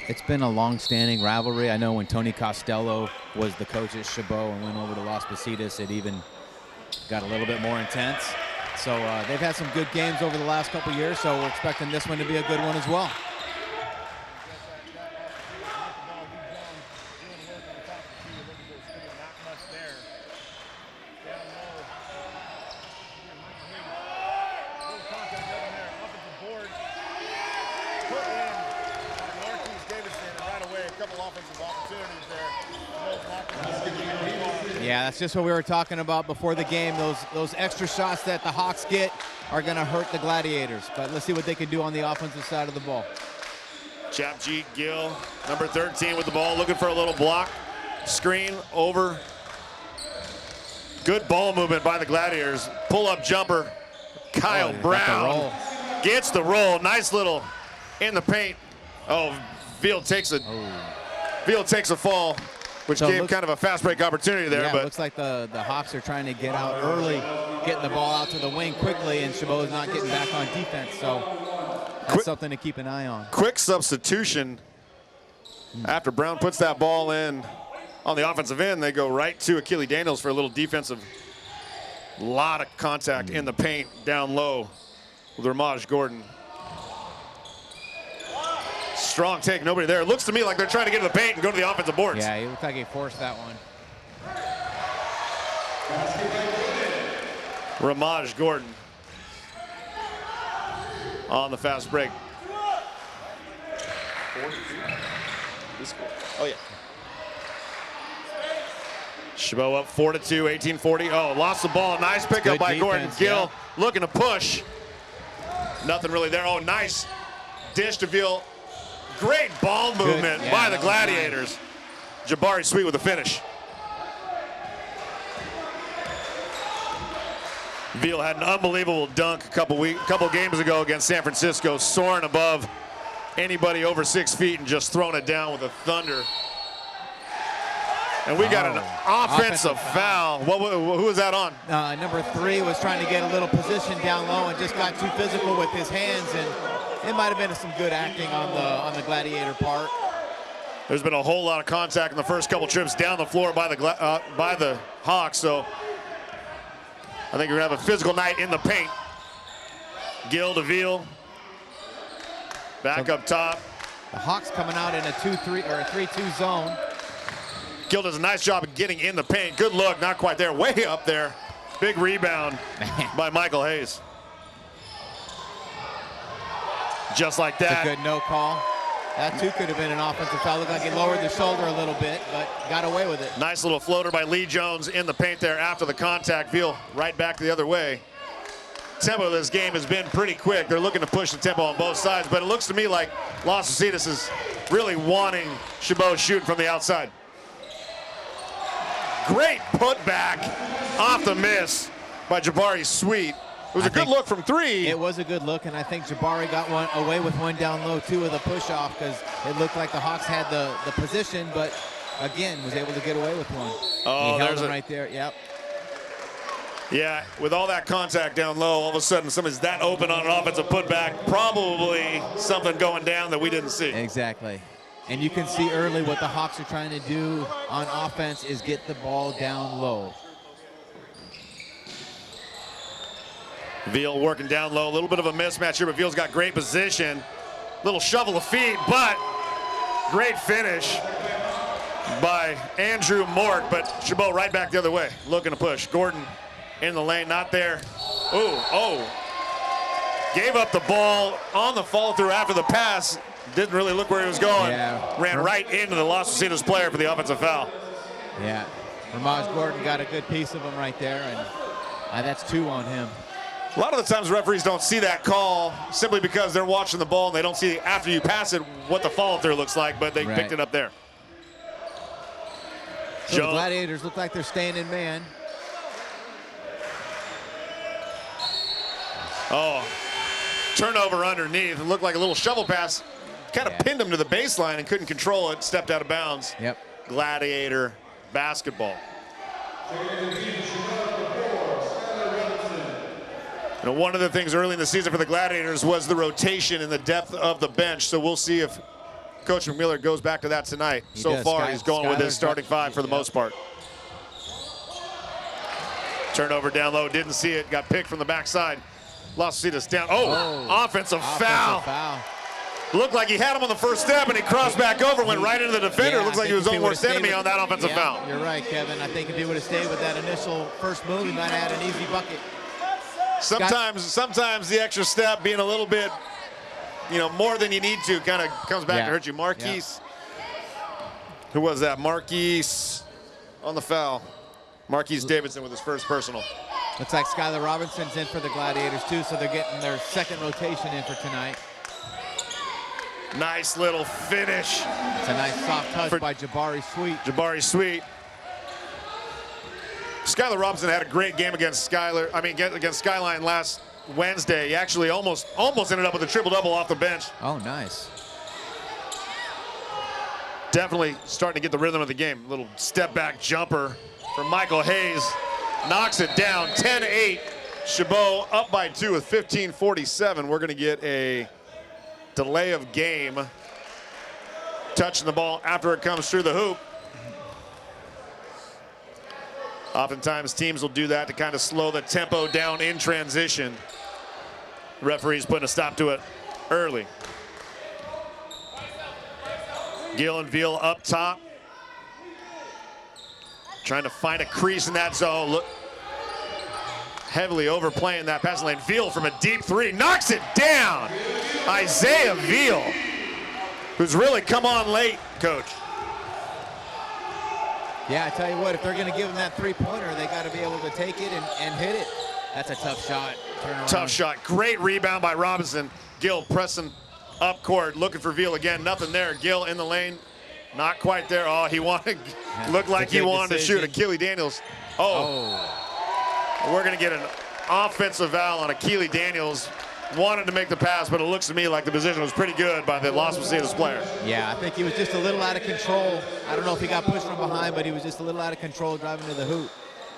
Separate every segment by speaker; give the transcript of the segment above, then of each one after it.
Speaker 1: It's been a long-standing rivalry. I know when Tony Costello was the coach at Chabot and went over to Las Positas, it even got a little bit more intense. So they've had some good games over the last couple years, so we're expecting this one to be a good one as well. Yeah, that's just what we were talking about before the game. Those extra shots that the Hawks get are going to hurt the Gladiators. But let's see what they can do on the offensive side of the ball.
Speaker 2: Chabot Gill, number 13 with the ball, looking for a little block. Screen over. Good ball movement by the Gladiators. Pull-up jumper. Kyle Brown gets the roll. Nice little in the paint. Oh, Veal takes a fall, which gave kind of a fast break opportunity there.
Speaker 1: Yeah,
Speaker 2: but
Speaker 1: it looks like the Hawks are trying to get out early, getting the ball out to the wing quickly, and Chabot's not getting back on defense. So that's something to keep an eye on.
Speaker 2: Quick substitution. After Brown puts that ball in on the offensive end, they go right to Achille Daniels for a little defensive. Lot of contact in the paint down low with Ramaj Gordon. Strong take, nobody there. It looks to me like they're trying to get to the paint and go to the offensive boards.
Speaker 1: Yeah, he looked like he forced that one.
Speaker 2: Ramaj Gordon on the fast break. Oh, yeah. Chabot up 4-2, 18-40. Oh, lost the ball. Nice pickup by Gordon. Gill looking to push. Nothing really there. Oh, nice dish to Veal. Great ball movement by the Gladiators. Nice. Jabari Sweet with the finish. Veal had an unbelievable dunk a couple games ago against San Francisco, soaring above anybody over 6 feet and just throwing it down with a thunder. And we got an offensive foul. Who was that on?
Speaker 1: Number 3 was trying to get a little position down low and just got too physical with his hands, and it might have been some good acting on the Gladiator part.
Speaker 2: There's been a whole lot of contact in the first couple trips down the floor by the Hawks, so I think we're gonna have a physical night in the paint. Gill to Veal. Back up top.
Speaker 1: The Hawks coming out in a 2-3 or a 3-2 zone.
Speaker 2: Gill does a nice job of getting in the paint. Good look, not quite there, way up there. Big rebound by Michael Hayes. Just like that.
Speaker 1: It's a good no call. That too could have been an offensive foul. Looked like he lowered the shoulder a little bit, but got away with it.
Speaker 2: Nice little floater by Lee Jones in the paint there after the contact. Veal right back the other way. Tempo of this game has been pretty quick. They're looking to push the tempo on both sides, but it looks to me like Las Positas is really wanting Chabot shooting from the outside. Great putback off the miss by Jabari Sweet. It was a good look from 3.
Speaker 1: It was a good look, and I think Jabari got away with one down low, too, with a push-off, because it looked like the Hawks had the position, but, again, was able to get away with one.
Speaker 2: Oh,
Speaker 1: he held him right there, yep.
Speaker 2: Yeah, with all that contact down low, all of a sudden somebody's that open on an offensive putback. Probably something going down that we didn't see.
Speaker 1: Exactly. And you can see early what the Hawks are trying to do on offense is get the ball down low.
Speaker 2: Veal working down low, a little bit of a mismatch here, but Veal's got great position. Little shovel of feet, but great finish by Andrew Mort, but Chabot right back the other way, looking to push. Gordon in the lane, not there. Oh. Gave up the ball on the follow through after the pass. Didn't really look where he was going.
Speaker 1: Yeah.
Speaker 2: Ran right into the Las Positas player for the offensive foul.
Speaker 1: Yeah. Ramaj Gordon got a good piece of him right there, and that's 2 on him.
Speaker 2: A lot of the times referees don't see that call simply because they're watching the ball and they don't see after you pass it what the follow through looks like, but they picked it up there.
Speaker 1: So the Gladiators look like they're staying in man.
Speaker 2: Oh, turnover underneath. It looked like a little shovel pass. Kind of pinned him to the baseline and couldn't control it. Stepped out of bounds.
Speaker 1: Yep.
Speaker 2: Gladiator basketball. And one of the things early in the season for the Gladiators was the rotation and the depth of the bench. So we'll see if Coach McMiller goes back to that tonight.
Speaker 1: He
Speaker 2: So
Speaker 1: does.
Speaker 2: far, he's going with his
Speaker 1: Skylar's
Speaker 2: starting five for the most part. Turnover down low, didn't see it, got picked from the backside. Las Positas down. Offensive foul. Looked like he had him on the first step, and he crossed back over, went right into the defender.
Speaker 1: Yeah,
Speaker 2: Looks like he was his own worst enemy
Speaker 1: with,
Speaker 2: on that offensive foul.
Speaker 1: You're right, Kevin. I think if he would have stayed with that initial first move, he might have had an easy bucket.
Speaker 2: Sometimes the extra step being a little bit, more than you need to kind of comes back to hurt you. Marquise, who was that? Marquise on the foul. Marquise Davidson with his first personal.
Speaker 1: Looks like Skylar Robinson's in for the Gladiators too, so they're getting their second rotation in for tonight.
Speaker 2: Nice little finish.
Speaker 1: It's a nice soft touch by Jabari Sweet.
Speaker 2: Jabari Sweet. Skylar Robinson had a great game against against Skyline last Wednesday. He actually almost ended up with a triple-double off the bench.
Speaker 1: Oh, nice.
Speaker 2: Definitely starting to get the rhythm of the game. Little step-back jumper from Michael Hayes. Knocks it down, 10-8. Chabot up by 2 with 15:47. We're going to get a delay of game. Touching the ball after it comes through the hoop. Oftentimes teams will do that to kind of slow the tempo down in transition. Referee's putting a stop to it early. Gill and Veal up top. Trying to find a crease in that zone. Look, heavily overplaying that passing lane. Veal from a deep three, knocks it down. Isaiah Veal, who's really come on late, Coach.
Speaker 1: Yeah, I tell you what, if they're going to give him that three-pointer, they got to be able to take it and hit it. That's a tough shot. Turn around.
Speaker 2: Tough shot. Great rebound by Robinson. Gill pressing up court, looking for Veal again. Nothing there. Gill in the lane. Not quite there. Oh, he wanted, looked like he wanted to shoot. Achille Daniels. We're going to get an offensive foul on Achille Daniels. Wanted to make the pass, but it looks to me like the position was pretty good by the Las Positas player.
Speaker 1: Yeah, I think he was just a little out of control. I don't know if he got pushed from behind, but he was just a little out of control driving to the hoop.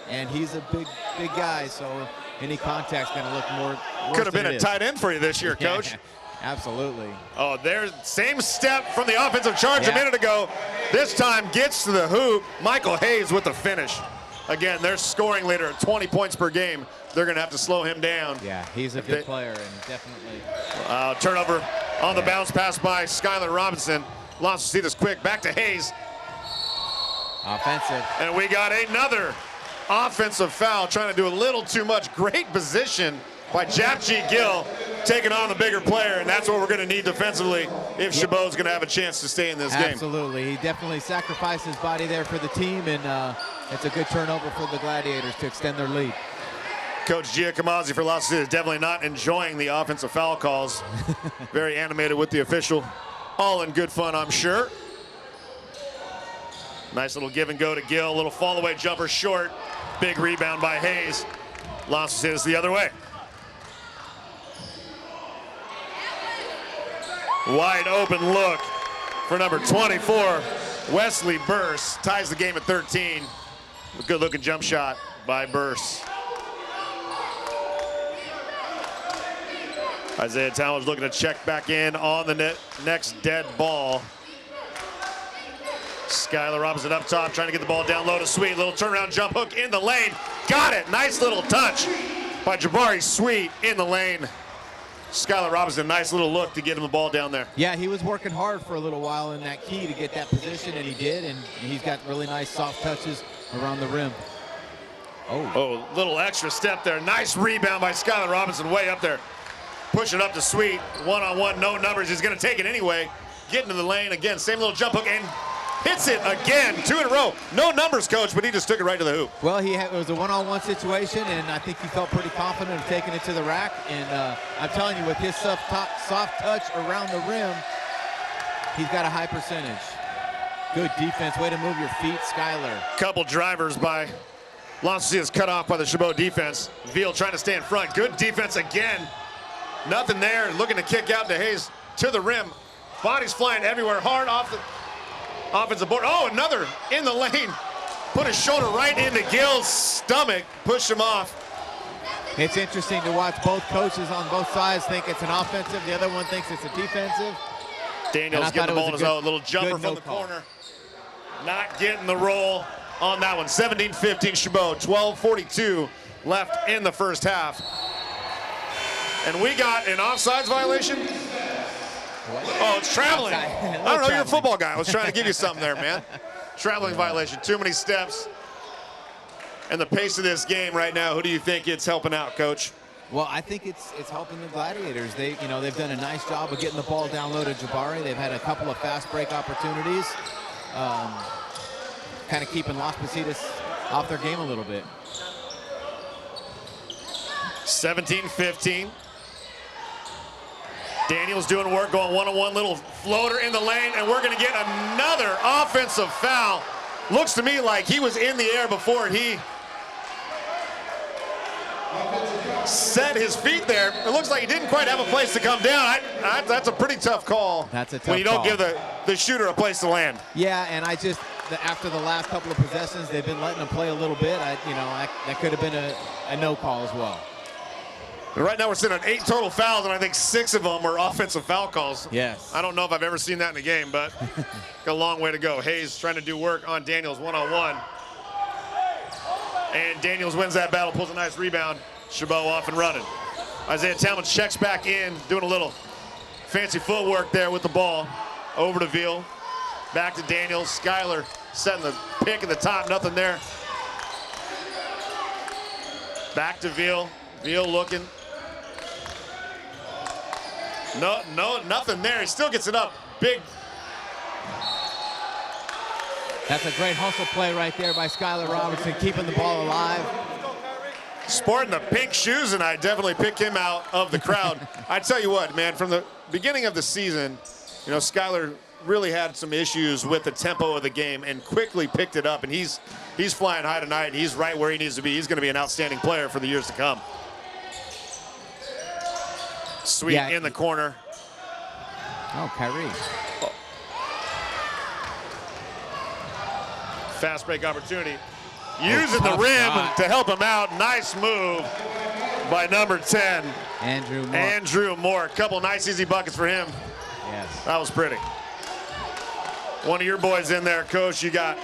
Speaker 1: And he's a big guy, so any contact's going to look more.
Speaker 2: Could have been a tight end for you this year, Coach.
Speaker 1: Yeah, absolutely.
Speaker 2: Oh, there's same step from the offensive charge a minute ago. This time gets to the hoop. Michael Hayes with the finish. Again, they're scoring later at 20 points per game. They're going to have to slow him down.
Speaker 1: Yeah, he's a good player, and definitely.
Speaker 2: Turnover on the bounce pass by Skylar Robinson. Las Positas quick, back to Hayes.
Speaker 1: Offensive.
Speaker 2: And we got another offensive foul, trying to do a little too much. Great position by Japji Gill, taking on the bigger player, and that's what we're going to need defensively if Chabot's going to have a chance to stay in this game.
Speaker 1: Absolutely. He definitely sacrificed his body there for the team, and it's a good turnover for the Gladiators to extend their lead.
Speaker 2: Coach Giacomosi for Las Positas definitely not enjoying the offensive foul calls. Very animated with the official. All in good fun, I'm sure. Nice little give and go to Gill. Little fall away jumper short. Big rebound by Hayes. Las Positas the other way. Wide open look for number 24, Wesley Burse. Ties the game at 13. A good looking jump shot by Burse. Isaiah Towers looking to check back in on the next dead ball. Skylar Robinson up top, trying to get the ball down low to Sweet. Little turnaround jump hook in the lane. Got it. Nice little touch by Jabari Sweet in the lane. Skylar Robinson, nice little look to get him the ball down there.
Speaker 1: Yeah, he was working hard for a little while in that key to get that position, and he did, and he's got really nice soft touches around the rim.
Speaker 2: Oh, little extra step there. Nice rebound by Skylar Robinson way up there. Pushing up to Sweet, one-on-one, no numbers. He's going to take it anyway. Get into the lane again, same little jump hook, and hits it again, 2 in a row. No numbers, Coach, but he just took it right to the hoop.
Speaker 1: Well, it was a one-on-one situation, and I think he felt pretty confident of taking it to the rack. And I'm telling you, with his soft touch around the rim, he's got a high percentage. Good defense, way to move your feet, Skylar.
Speaker 2: Couple drivers by Las Positas cut off by the Chabot defense. Veal trying to stay in front. Good defense again. Nothing there, looking to kick out to Hayes to the rim. Bodies flying everywhere, hard off the offensive board. Oh, another in the lane. Put his shoulder right into Gill's stomach, pushed him off.
Speaker 1: It's interesting to watch both coaches on both sides think it's an offensive. The other one thinks it's a defensive.
Speaker 2: Daniels getting the ball in his own. Little jumper from the corner. Not getting the roll on that one. 17-15 Chabot. 12:42 left in the first half. And we got an offsides violation. Oh, it's traveling. I don't know, you're a football guy. I was trying to give you something there, man. Traveling violation. Too many steps. And the pace of this game right now, who do you think it's helping out, Coach?
Speaker 1: Well, I think it's helping the Gladiators. They've done a nice job of getting the ball down low to Jabari. They've had a couple of fast break opportunities, kind of keeping Las Positas off their game a little bit.
Speaker 2: 17-15. Daniels doing work, going one-on-one, little floater in the lane, and we're going to get another offensive foul. Looks to me like he was in the air before he set his feet there. It looks like he didn't quite have a place to come down. That's a pretty tough call.
Speaker 1: That's a tough
Speaker 2: when you don't
Speaker 1: call.
Speaker 2: give the shooter a place to land.
Speaker 1: Yeah, and after the last couple of possessions, they've been letting him play a little bit. That could have been a no call as well.
Speaker 2: And right now we're sitting at 8 total fouls, and I think 6 of them were offensive foul calls.
Speaker 1: Yes.
Speaker 2: I don't know if I've ever seen that in a game, but got a long way to go. Hayes trying to do work on Daniels one-on-one. And Daniels wins that battle, pulls a nice rebound. Chabot off and running. Isaiah Talmadge checks back in, doing a little fancy footwork there with the ball. Over to Veal. Back to Daniels. Skyler setting the pick at the top, nothing there. Back to Veal. Veal looking. No, nothing there. He still gets it up. Big.
Speaker 1: That's a great hustle play right there by Skyler Robertson, keeping the ball alive.
Speaker 2: Sporting the pink shoes, and I definitely picked him out of the crowd. I tell you what, man, from the beginning of the season, Skyler really had some issues with the tempo of the game and quickly picked it up, and he's flying high tonight, and he's right where he needs to be. He's going to be an outstanding player for the years to come. Sweet in the corner.
Speaker 1: Oh, Kyrie.
Speaker 2: Fast break opportunity. Using the rim to help him out. Nice move by number 10. Andrew Moore. A couple nice easy buckets for him.
Speaker 1: Yes.
Speaker 2: That was pretty. One of your boys in there, Coach. You got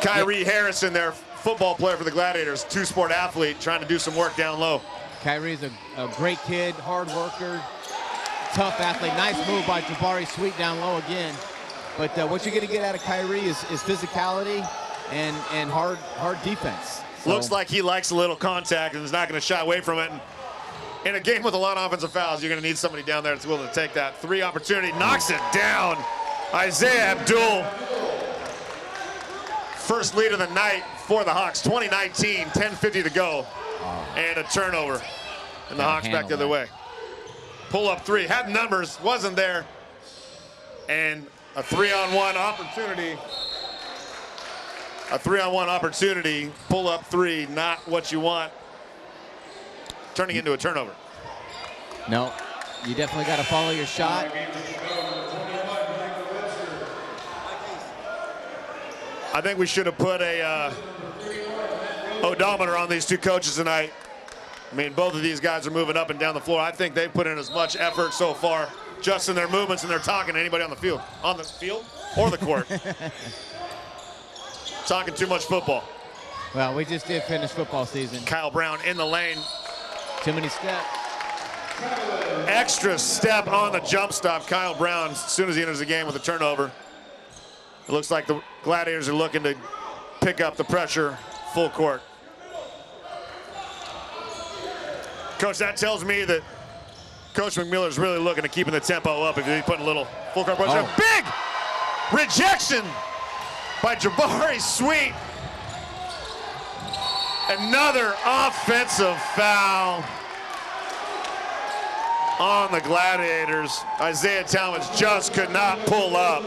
Speaker 2: Kyrie Harrison there, football player for the Gladiators, two-sport athlete, trying to do some work down low.
Speaker 1: Kyrie's a great kid, hard worker, tough athlete. Nice move by Jabari Sweet down low again. But what you're going to get out of Kyrie is physicality and hard defense. So.
Speaker 2: Looks like he likes a little contact and is not going to shy away from it. And in a game with a lot of offensive fouls, you're going to need somebody down there that's willing to take that. 3 opportunity, knocks it down. Isaiah Abdul. First lead of the night for the Hawks. 2019, 10:50 to go. And a turnover. And the Hawks back the other way. Pull up 3, had numbers, wasn't there. And a 3-on-1 opportunity. A 3-on-1 opportunity, pull up 3, not what you want. Turning into a turnover.
Speaker 1: No, you definitely got to follow your shot.
Speaker 2: I think we should have put a odometer on these two coaches tonight. I mean, both of these guys are moving up and down the floor. I think they've put in as much effort so far, just in their movements and their talking to anybody on the field or the court. Talking too much football.
Speaker 1: Well, we just did finish football season.
Speaker 2: Kyle Brown in the lane.
Speaker 1: Too many steps.
Speaker 2: Extra step on the jump stop. Kyle Brown, as soon as he enters the game with a turnover. It looks like the Gladiators are looking to pick up the pressure full court. Coach, that tells me that Coach McMillan is really looking to keeping the tempo up if he's putting a little full court pressure. Big rejection by Jabari Sweet. Another offensive foul on the Gladiators. Isaiah Talmadge just could not pull up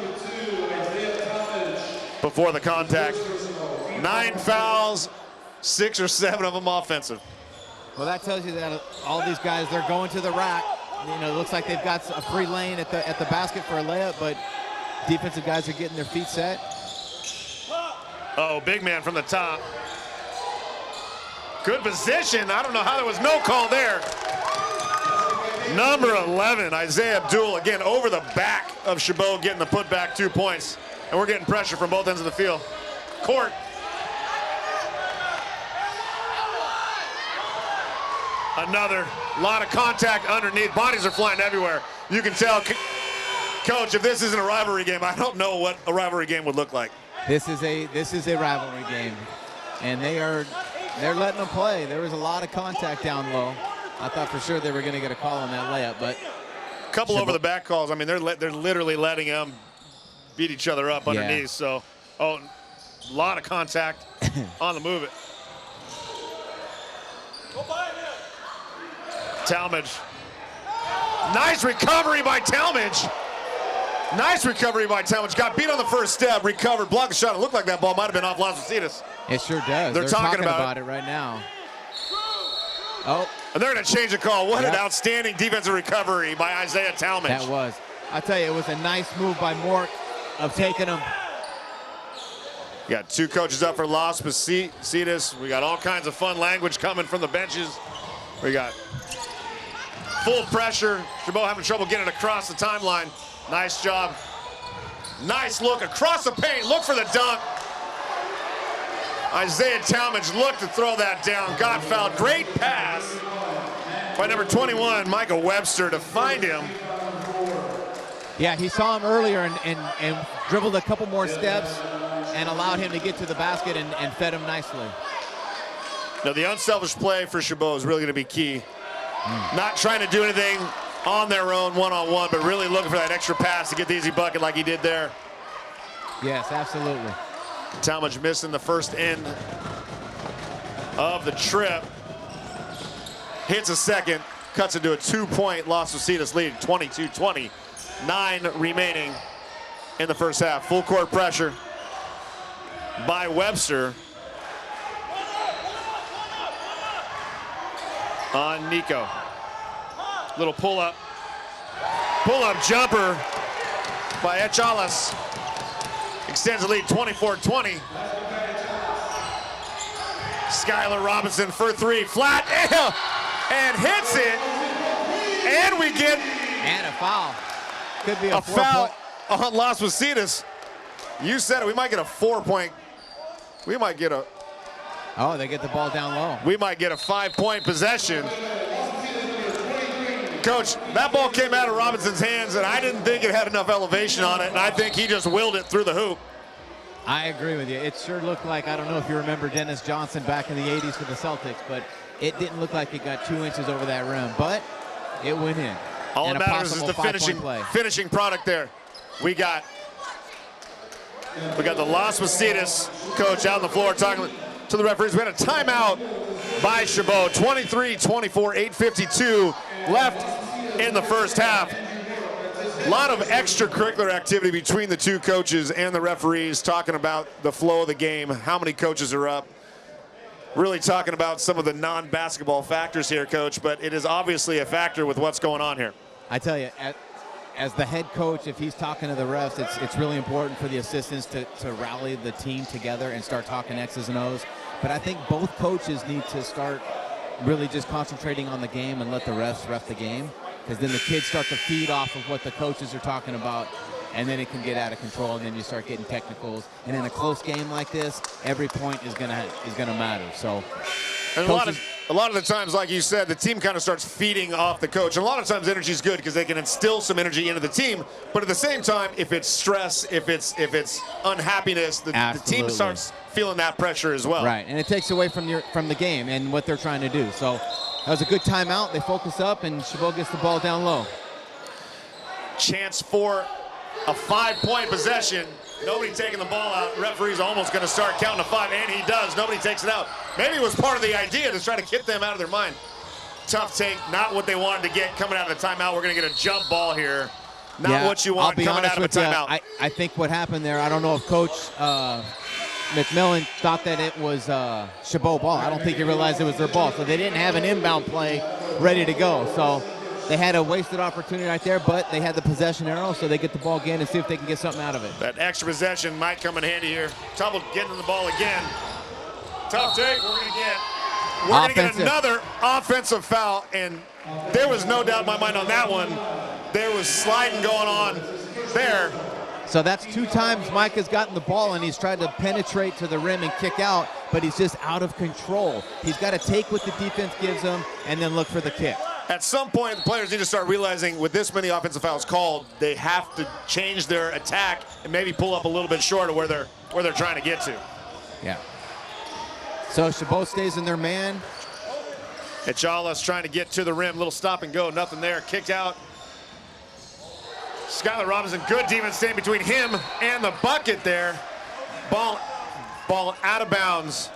Speaker 2: before the contact. 9 fouls, 6 or 7 of them offensive.
Speaker 1: Well, that tells you that all these guys, they're going to the rack. It looks like they've got a free lane at the basket for a layup, but defensive guys are getting their feet set.
Speaker 2: Oh, big man from the top. Good position. I don't know how there was no call there. Number 11, Isaiah Abdul, again over the back of Chabot, getting the putback 2 points. And we're getting pressure from both ends of the field. Court. Another lot of contact underneath. Bodies are flying everywhere. You can tell, Coach, if this isn't a rivalry game, I don't know what a rivalry game would look like.
Speaker 1: This is a rivalry game, and they're letting them play. There was a lot of contact down low. I thought for sure they were going to get a call on that layup, but
Speaker 2: a couple over the back calls. I mean, they're literally letting them beat each other up underneath.
Speaker 1: Yeah.
Speaker 2: So, a lot of contact on the move. Talmadge. Nice recovery by Talmadge. Nice recovery by Talmadge. Got beat on the first step, recovered, blocked the shot. It looked like that ball might have been off Las Positas.
Speaker 1: It sure does.
Speaker 2: They're talking
Speaker 1: about it right now. Oh.
Speaker 2: And they're going to change the call. What an outstanding defensive recovery by Isaiah Talmadge.
Speaker 1: That was. I tell you, it was a nice move by Mork of taking him.
Speaker 2: We got 2 coaches up for Las Positas. We got all kinds of fun language coming from the benches. We got full pressure. Chabot having trouble getting across the timeline. Nice job. Nice look across the paint. Look for the dunk. Isaiah Talmadge looked to throw that down. Got fouled. Great pass by number 21, Michael Webster, to find him.
Speaker 1: Yeah, he saw him earlier and dribbled a couple more steps and allowed him to get to the basket and fed him nicely.
Speaker 2: Now, the unselfish play for Chabot is really going to be key. Not trying to do anything on their own one-on-one, but really looking for that extra pass to get the easy bucket like he did there.
Speaker 1: Yes, absolutely.
Speaker 2: Talmadge missing the first end of the trip. Hits a second, cuts into a 2-point Las Positas lead, 22-20. 9 remaining in the first half. Full court pressure by Webster on Nico. Little pull-up jumper by Echalas. Extends the lead 24-20. Skylar Robinson for 3, flat, and hits it. And we get
Speaker 1: a foul. Could be
Speaker 2: a foul on Las Positas. You said it, we might get a 4-point. We might get a.
Speaker 1: Oh, they get the ball down low.
Speaker 2: We might get a 5-point possession. Coach, that ball came out of Robinson's hands, and I didn't think it had enough elevation on it, and I think he just willed it through the hoop.
Speaker 1: I agree with you. It sure looked like, I don't know if you remember Dennis Johnson back in the 80s for the Celtics, but it didn't look like it got 2 inches over that rim, but it went in.
Speaker 2: All that matters is the finishing product there. We got the Las Positas coach out on the floor talking to the referees. We had a timeout by Chabot, 23-24, 8:52 left in the first half. A lot of extracurricular activity between the 2 coaches and the referees, talking about the flow of the game, how many coaches are up. Really talking about some of the non-basketball factors here, Coach, but it is obviously a factor with what's going on here.
Speaker 1: I tell you, as the head coach, if he's talking to the refs, it's really important for the assistants to rally the team together and start talking X's and O's. But I think both coaches need to start really just concentrating on the game and let the refs ref the game, because then the kids start to feed off of what the coaches are talking about, and then it can get out of control, and then you start getting technicals. And in a close game like this, every point is gonna matter. So,
Speaker 2: and a lot of the times, like you said, the team kind of starts feeding off the coach. And a lot of times energy is good because they can instill some energy into the team. But at the same time, if it's stress, if it's unhappiness, the team starts feeling that pressure as well.
Speaker 1: Right, and it takes away from the game and what they're trying to do. So that was a good timeout. They focus up, and Chabot gets the ball down low.
Speaker 2: Chance for a 5-point possession. Nobody taking the ball out. Referee's almost going to start counting to 5, and he does. Nobody takes it out. Maybe it was part of the idea to try to get them out of their mind. Tough take, not what they wanted to get coming out of the timeout. We're going to get a jump ball here. Not what you want coming out of a timeout.
Speaker 1: I think what happened there, I don't know if Coach McMillan thought that it was Chabot ball. I don't think he realized it was their ball. So they didn't have an inbound play ready to go. So they had a wasted opportunity right there, but they had the possession arrow, so they get the ball again and see if they can get something out of it.
Speaker 2: That extra possession might come in handy here. Trouble getting the ball again. Tough take. We're going to get another offensive foul, and There was no doubt in my mind on that one. There was sliding going on there.
Speaker 1: So that's 2 times Mike has gotten the ball and he's tried to penetrate to the rim and kick out, but he's just out of control. He's got to take what the defense gives him and then look for the kick.
Speaker 2: At some point, the players need to start realizing with this many offensive fouls called, they have to change their attack and maybe pull up a little bit short of where they're trying to get to.
Speaker 1: Yeah. So Chabot stays in their man.
Speaker 2: Echala's trying to get to the rim. Little stop and go. Nothing there. Kicked out. Skylar Robinson, good defense staying between him and the bucket there. Ball out of bounds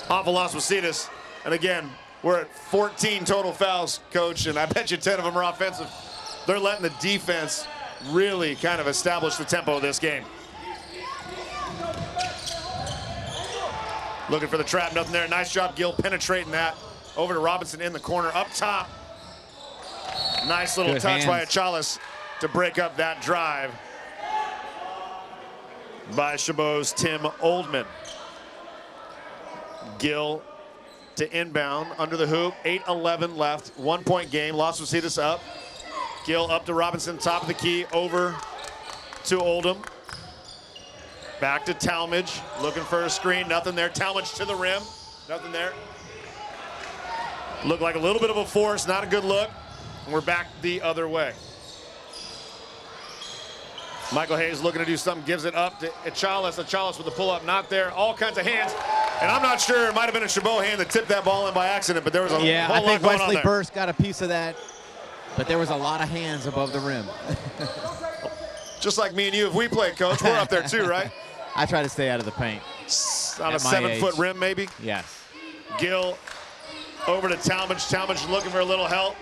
Speaker 2: off of Las Positas. And again, we're at 14 total fouls, Coach, and I bet you 10 of them are offensive. They're letting the defense really kind of establish the tempo of this game. Looking for the trap, nothing there. Nice job, Gill, penetrating that. Over to Robinson in the corner, up top. Nice little touch by Echala's to break up that drive by Chabot's Tim Oldman. Gill to inbound under the hoop. 8:11 left, 1-point game. Las Positas up. Gill up to Robinson, top of the key, over to Oldham. Back to Talmadge, looking for a screen, nothing there. Talmadge to the rim, nothing there. Looked like a little bit of a force, not a good look. And we're back the other way. Michael Hayes looking to do something, gives it up to Echala's. Echala's with the pull-up, not there. All kinds of hands. And I'm not sure, it might have been a Chabot hand that tipped that ball in by accident, but there was a whole lot going on there.
Speaker 1: I think Wesley Burst got a piece of that, but there was a lot of hands above the rim.
Speaker 2: Just like me and you, if we play, Coach, we're up there too, right?
Speaker 1: I try to stay out of the paint.
Speaker 2: On a 7-foot rim, maybe?
Speaker 1: Yes.
Speaker 2: Gill over to Talmadge. Talmadge looking for a little help.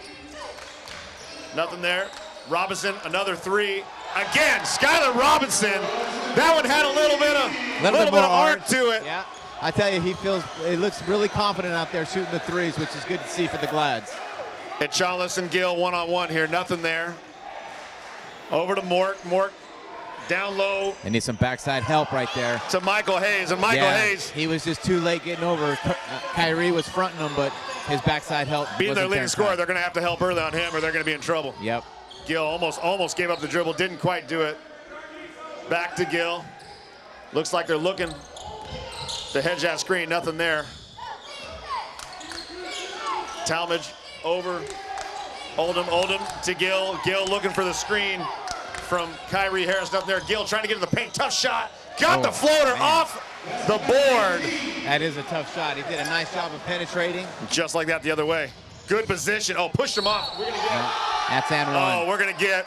Speaker 2: Nothing there. Robinson, another 3. Again, Skylar Robinson. That one had a little bit of art to it.
Speaker 1: Yeah. I tell you, he looks really confident out there shooting the 3s, which is good to see for the Glads.
Speaker 2: Echala's and Gill one-on-one here. Nothing there. Over to Mort. Mort down low.
Speaker 1: They need some backside help right there.
Speaker 2: To Michael Hayes. And Michael Hayes.
Speaker 1: He was just too late getting over. Kyrie was fronting him, but his backside help
Speaker 2: being their leading scorer, they're going to have to help early on him or they're going to be in trouble.
Speaker 1: Yep.
Speaker 2: Gill almost gave up the dribble. Didn't quite do it. Back to Gill. Looks like they're looking to hedge that screen. Nothing there. Talmadge over. Oldham to Gill. Gill looking for the screen from Kyrie Harris. Nothing there. Gill trying to get to the paint. Tough shot. Got the floater off the board.
Speaker 1: That is a tough shot. He did a nice job of penetrating.
Speaker 2: Just like that the other way. Good position. Oh, pushed him off. We're gonna get.
Speaker 1: That's and run.
Speaker 2: Oh, we're gonna get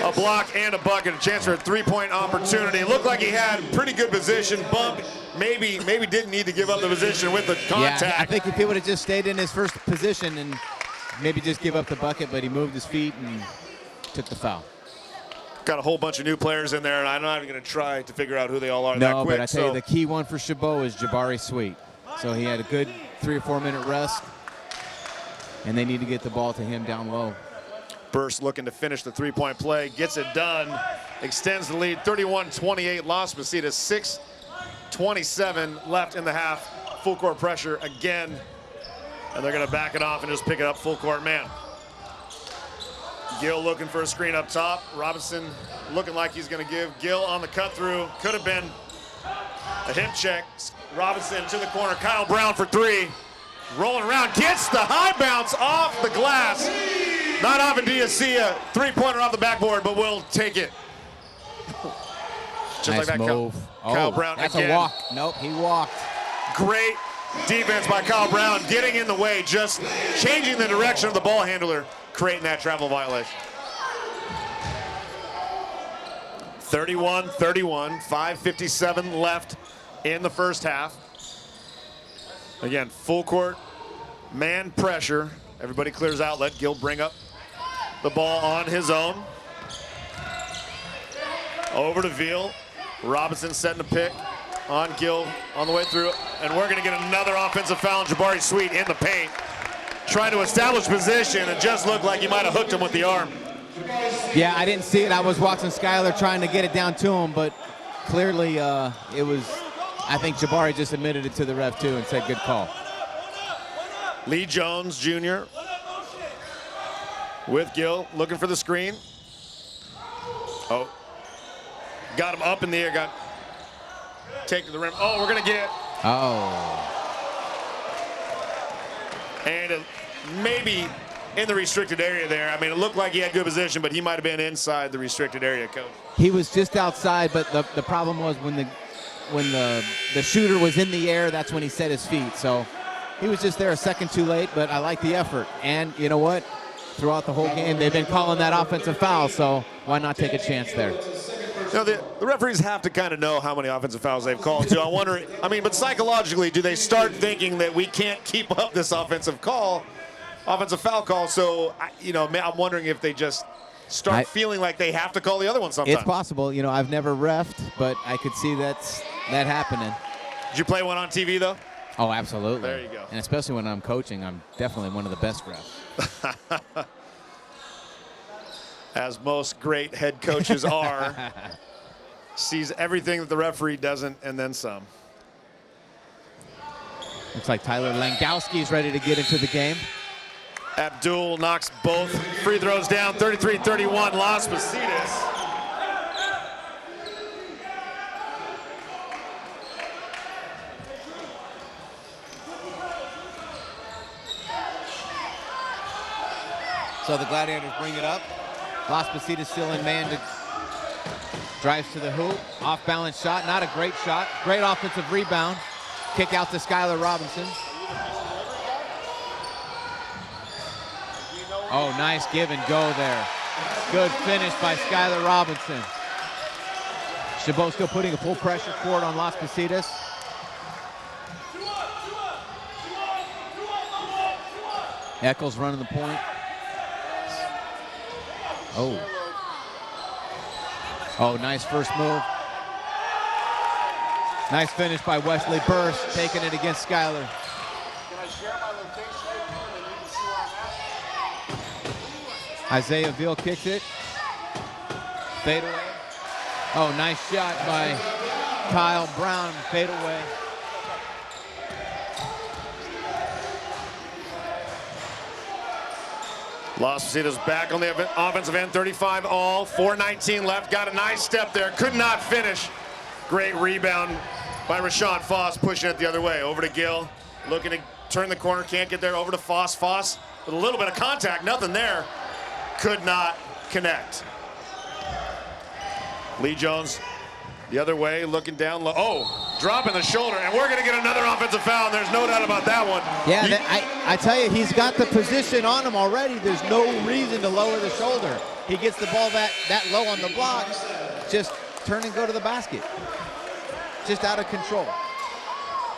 Speaker 2: a block and a bucket. A chance for a 3-point opportunity. It looked like he had pretty good position. Bump. Maybe didn't need to give up the position with the contact.
Speaker 1: Yeah, I think if he would have just stayed in his first position and maybe just give up the bucket, but he moved his feet and took the foul.
Speaker 2: Got a whole bunch of new players in there, and I'm not even going to try to figure out who they all are that quick.
Speaker 1: No, but I tell you, the key one for Chabot is Jabari Sweet. So he had a good 3 or 4 minute rest, and they need to get the ball to him down low.
Speaker 2: Burst looking to finish the 3-point play, gets it done, extends the lead, 31-28, Las Positas, 6:27 left in the half. Full court pressure again, and they're going to back it off and just pick it up full court man. Gill looking for a screen up top. Robinson looking like he's going to give. Gill on the cut through. Could have been a hip check. Robinson to the corner. Kyle Brown for 3. Rolling around. Gets the high bounce off the glass. Not often do you see a 3-pointer off the backboard, but we'll take it. Just
Speaker 1: nice
Speaker 2: like that.
Speaker 1: move.
Speaker 2: Kyle Brown
Speaker 1: that's
Speaker 2: again.
Speaker 1: A walk. Nope, he walked.
Speaker 2: Great defense by Kyle Brown. Getting in the way. Just changing the direction of the ball handler. Creating that travel violation. 31-31, 5:57 left in the first half. Again, full court, man pressure. Everybody clears out. Let Gill bring up the ball on his own. Over to Veal. Robinson setting the pick on Gill on the way through. And we're going to get another offensive foul on Jabari Sweet in the paint. Trying to establish position and just looked like he might have hooked him with the arm.
Speaker 1: Yeah, I didn't see it. I was watching Skylar trying to get it down to him, but clearly it was, I think Jabari just admitted it to the ref too and said good call.
Speaker 2: Lee Jones Jr. with Gill, looking for the screen. Oh, got him up in the air, got take to the rim. Oh, we're gonna get.
Speaker 1: Oh.
Speaker 2: And maybe in the restricted area there. I mean, it looked like he had good position, but he might have been inside the restricted area, Coach.
Speaker 1: He was just outside, but the problem was when the shooter was in the air, that's when he set his feet. So he was just there a second too late, but I like the effort. And you know what? Throughout the whole game, they've been calling that offensive foul, so why not take a chance there?
Speaker 2: You know, the referees have to kind of know how many offensive fouls they've called too. I wonder, I mean, but psychologically, do they start thinking that we can't keep up this offensive foul call? So, you know, I'm wondering if they just start feeling like they have to call the other one sometimes.
Speaker 1: It's possible. You know, I've never refed, but I could see that happening.
Speaker 2: Did you play one on TV, though?
Speaker 1: Oh, absolutely.
Speaker 2: There you go.
Speaker 1: And especially when I'm coaching, I'm definitely one of the best refs.
Speaker 2: As most great head coaches are. Sees everything that the referee doesn't, and then some.
Speaker 1: Looks like Tyler Langowski is ready to get into the game.
Speaker 2: Abdul knocks both free throws down, 33-31, Las Positas.
Speaker 1: So the Gladiators bring it up. Las Positas still in man. Drives to the hoop. Off-balance shot. Not a great shot. Great offensive rebound. Kick out to Skylar Robinson. Oh, nice give and go there. Good finish by Skylar Robinson. Chabot still putting a full pressure court on Las Positas. Eccles running the point. Oh. Oh, nice first move. Nice finish by Wesley Burst, taking it against Skylar.
Speaker 3: Can I share my location with you and you can see where I'm at?
Speaker 1: Isaiah Veal kicks it. Fade away. Oh, nice shot by Kyle Brown. Fade away.
Speaker 2: Las Positas back on the offensive end, 35 all, 4:19 left. Got a nice step there, could not finish. Great rebound by Rashawn Foss, pushing it the other way. Over to Gill, looking to turn the corner, can't get there. Over to Foss. Foss with a little bit of contact, nothing there. Could not connect. Lee Jones the other way, looking down low. Oh, dropping the shoulder, and we're going to get another offensive foul, and there's no doubt about that one.
Speaker 1: Yeah, I tell you, he's got the position on him already. There's no reason to lower the shoulder. He gets the ball that low on the block, just turn and go to the basket. Just out of control.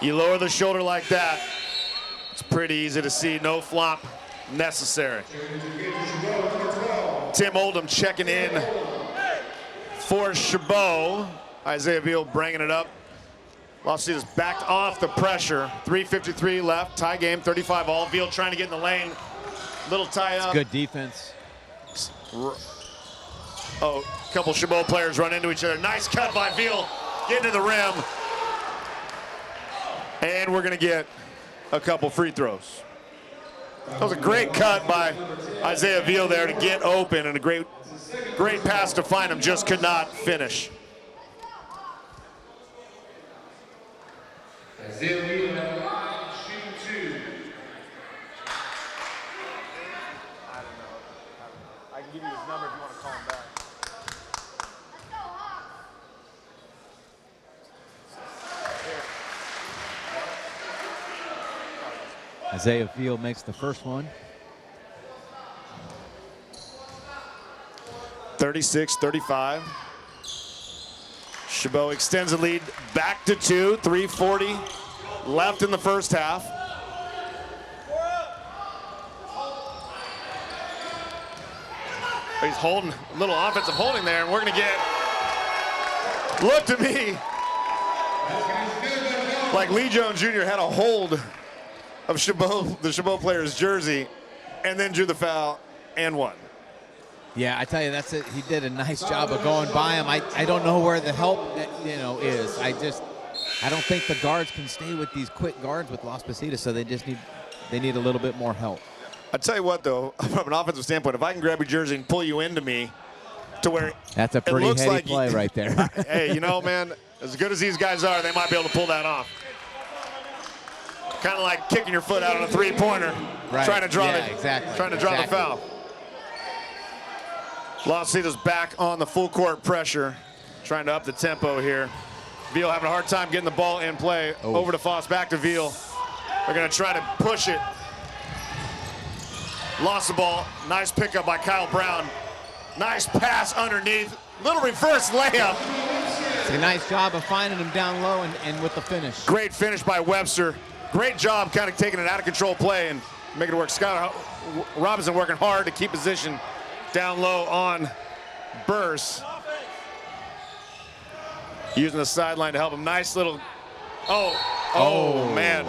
Speaker 2: You lower the shoulder like that, it's pretty easy to see. No flop necessary. Tim Oldham checking in for Chabot. Isaiah Veal bringing it up. Las Positas backed off the pressure. 3:53 left, tie game, 35 all. Veal trying to get in the lane. Little tie up.
Speaker 1: Good defense.
Speaker 2: Oh, a couple Chabot players run into each other. Nice cut by Veal, getting to the rim. And we're gonna get a couple free throws. That was a great cut by Isaiah Veal there to get open, and a great pass to find him, just could not finish.
Speaker 4: Isaiah Veal at the line, shooting 2.
Speaker 2: I can give you his number if you want to call him back.
Speaker 1: Isaiah Veal makes the first one.
Speaker 2: 36-35. Chabot extends the lead back to 2. 3:40 left in the first half. He's holding, a little offensive holding there, and we're going to get, look to me like Lee Jones Jr. had a hold of Chabot, the Chabot player's jersey, and then drew the foul and won.
Speaker 1: Yeah, I tell you, that's it. He did a nice job of going by him. I don't know where the help is. I don't think the guards can stay with these quick guards with Las Positas, so they need a little bit more help.
Speaker 2: I tell you what, though, from an offensive standpoint, if I can grab your jersey and pull you into me to where
Speaker 1: That's a
Speaker 2: it
Speaker 1: pretty
Speaker 2: looks
Speaker 1: heady
Speaker 2: like
Speaker 1: play right there.
Speaker 2: Hey, you know, man, as good as these guys are, they might be able to pull that off. Kind of like kicking your foot out on a three-pointer,
Speaker 1: Right.
Speaker 2: trying to draw
Speaker 1: Yeah, exactly.
Speaker 2: trying to draw
Speaker 1: Exactly.
Speaker 2: the foul. Las Positas back on the full court pressure, trying to up the tempo here. Veal having a hard time getting the ball in play.
Speaker 1: Oh.
Speaker 2: Over to Foss, back to Veal. They're going to try to push it. Lost the ball. Nice pickup by Kyle Brown. Nice pass underneath. Little reverse layup.
Speaker 1: It's a nice job of finding him down low and with the finish.
Speaker 2: Great finish by Webster. Great job kind of taking an out of control play and making it work. Skylar Robinson working hard to keep position down low on Burse. Using the sideline to help him. Nice little, oh man.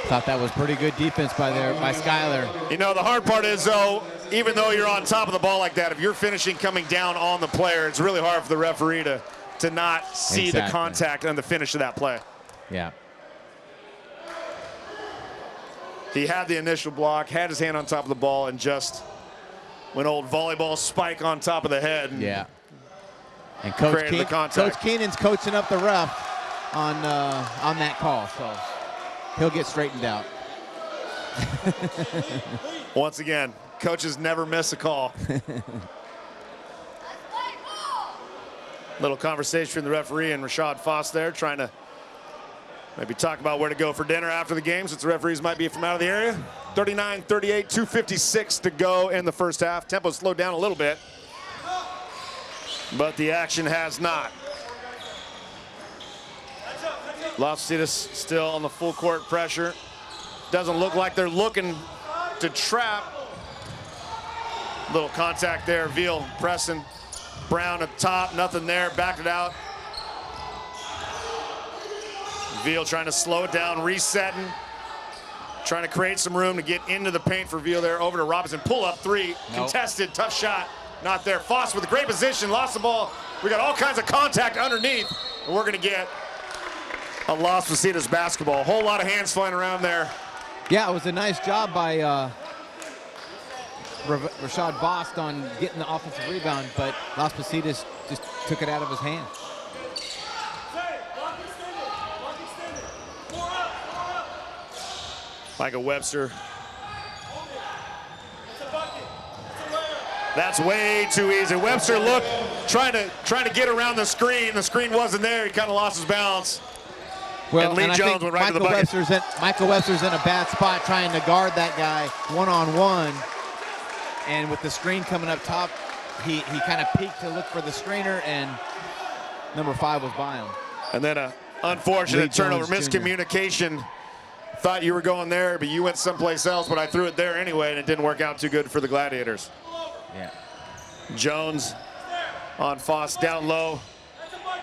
Speaker 1: Thought that was pretty good defense by Skylar.
Speaker 2: You know, the hard part is, though, even though you're on top of the ball like that, if you're finishing coming down on the player, it's really hard for the referee to not see the contact and the finish of that play.
Speaker 1: Yeah.
Speaker 2: He had the initial block, had his hand on top of the ball, and just went old volleyball spike on top of the head. And
Speaker 1: Yeah. And Coach Keenan's coaching up the ref on that call, so he'll get straightened out.
Speaker 2: Once again, coaches never miss a call. Little conversation between the referee and Rashad Foss there, trying to maybe talk about where to go for dinner after the game, since the referees might be from out of the area. 39-38, 2:56 to go in the first half. Tempo slowed down a little bit, but the action has not. Las Positas still on the full court pressure. Doesn't look like they're looking to trap. Little contact there. Veal pressing. Brown at the top. Nothing there. Backed it out. Veal trying to slow it down. Resetting. Trying to create some room to get into the paint for Veal there. Over to Robinson. Pull up three.
Speaker 1: Nope.
Speaker 2: Contested. Tough shot. Not there. Foss with a great position. Lost the ball. We got all kinds of contact underneath. And we're going to get a Las Positas basketball. A whole lot of hands flying around there.
Speaker 1: Yeah, it was a nice job by Rashad Bost on getting the offensive rebound, but Las Positas just took it out of his hand.
Speaker 2: Michael Webster. That's way too easy. Webster looked, trying to get around the screen. The screen wasn't there. He kind of lost his balance.
Speaker 1: Well,
Speaker 2: and Lee
Speaker 1: I
Speaker 2: Jones
Speaker 1: think
Speaker 2: went right to the bucket.
Speaker 1: Michael Webster's in a bad spot trying to guard that guy one-on-one. And with the screen coming up top, he kind of peeked to look for the screener, and number 5 was by him.
Speaker 2: And then a unfortunate turnover,
Speaker 1: Jones Jr.
Speaker 2: miscommunication. Thought you were going there, but you went someplace else, but I threw it there anyway, and it didn't work out too good for the Gladiators.
Speaker 1: Yeah.
Speaker 2: Jones on Foss down low.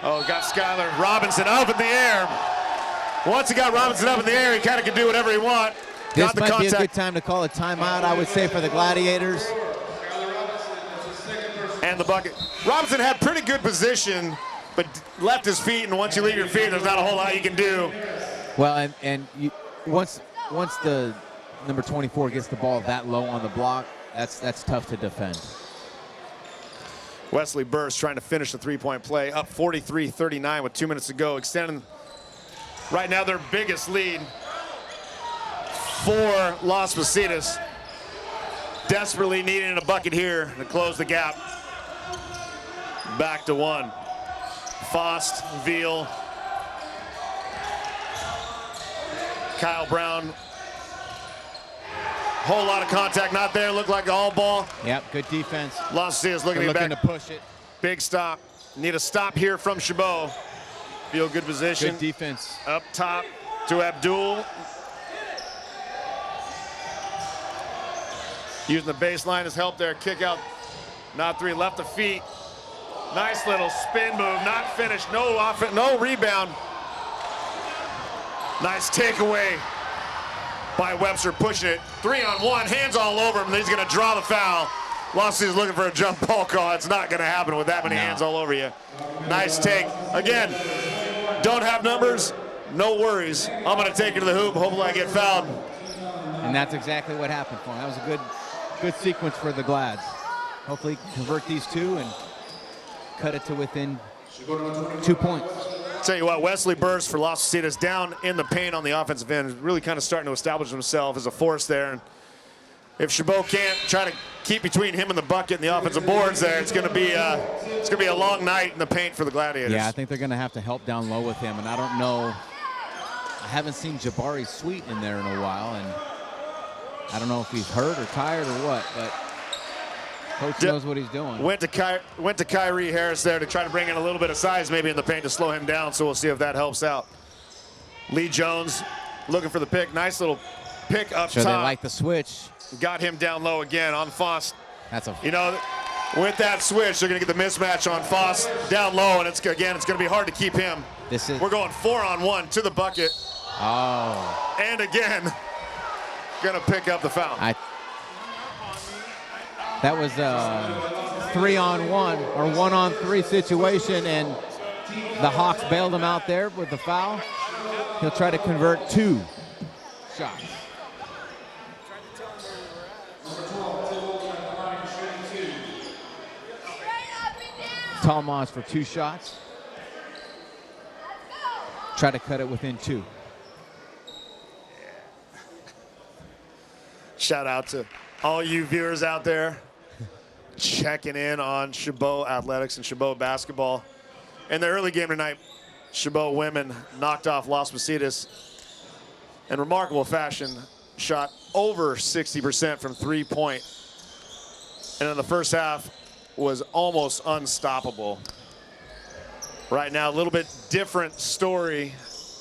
Speaker 2: Oh, got Skylar Robinson up in the air. Once he got Robinson up in the air, he kind of could do whatever he want.
Speaker 1: This might be a good time to call a timeout, I would say, for the Gladiators.
Speaker 2: And the bucket. Robinson had pretty good position, but left his feet, and once you leave your feet, there's not a whole lot you can do.
Speaker 1: Well, once the number 24 gets the ball that low on the block, that's tough to defend.
Speaker 2: Wesley Burse trying to finish the three-point play, up 43-39 with 2 minutes to go, extending right now their biggest lead for Las Positas. Desperately needing a bucket here to close the gap. Back to 1. Fost, Veal, Kyle Brown. Whole lot of contact, not there. Looked like the all ball.
Speaker 1: Yep, good defense.
Speaker 2: Las Positas looking
Speaker 1: They're
Speaker 2: back.
Speaker 1: to push it.
Speaker 2: Big stop. Need a stop here from Chabot. Feel good position.
Speaker 1: Good defense.
Speaker 2: Up top to Abdul. Using the baseline as help there. Kick out. Not 3. Left the feet. Nice little spin move. Not finished. No offense. No rebound. Nice takeaway by Webster, pushing it. 3-on-1. Hands all over him. He's going to draw the foul. Las Positas looking for a jump ball call. It's not going to happen with that many hands all over you. Nice take. Again, don't have numbers. No worries. I'm going to take it to the hoop. Hopefully I get fouled.
Speaker 1: And that's exactly what happened for him. That was a good sequence for the Glads. Hopefully convert these two and cut it to within 2 points.
Speaker 2: Tell you what, Wesley Burst for Las Positas down in the paint on the offensive end, really kind of starting to establish himself as a force there. And if Chabot can't try to keep between him and the bucket and the offensive boards there, it's going to be a long night in the paint for the Gladiators.
Speaker 1: Yeah, I think they're going to have to help down low with him, and I don't know. I haven't seen Jabari Sweet in there in a while, and I don't know if he's hurt or tired or what, but coach knows what he's doing.
Speaker 2: Went to Kyrie Harris there to try to bring in a little bit of size maybe in the paint to slow him down, so we'll see if that helps out. Lee Jones looking for the pick. Nice little pick up
Speaker 1: Sure,
Speaker 2: top.
Speaker 1: they like the switch.
Speaker 2: Got him down low again on Foss.
Speaker 1: That's a
Speaker 2: You know, with that switch, they're going to get the mismatch on Foss down low, and it's going to be hard to keep him. We're going 4-on-1 to the bucket.
Speaker 1: Oh.
Speaker 2: And again, going to pick up the foul.
Speaker 1: That was a 3-on-1 or 1-on-3 situation, and the Hawks bailed him out there with the foul. He'll try to convert 2 shots. Talmage for 2 shots. Try to cut it within 2.
Speaker 2: Shout out to all you viewers out there checking in on Chabot Athletics and Chabot basketball. In the early game tonight, Chabot women knocked off Las Positas in remarkable fashion, shot over 60% from 3-point. And in the first half was almost unstoppable. Right now, a little bit different story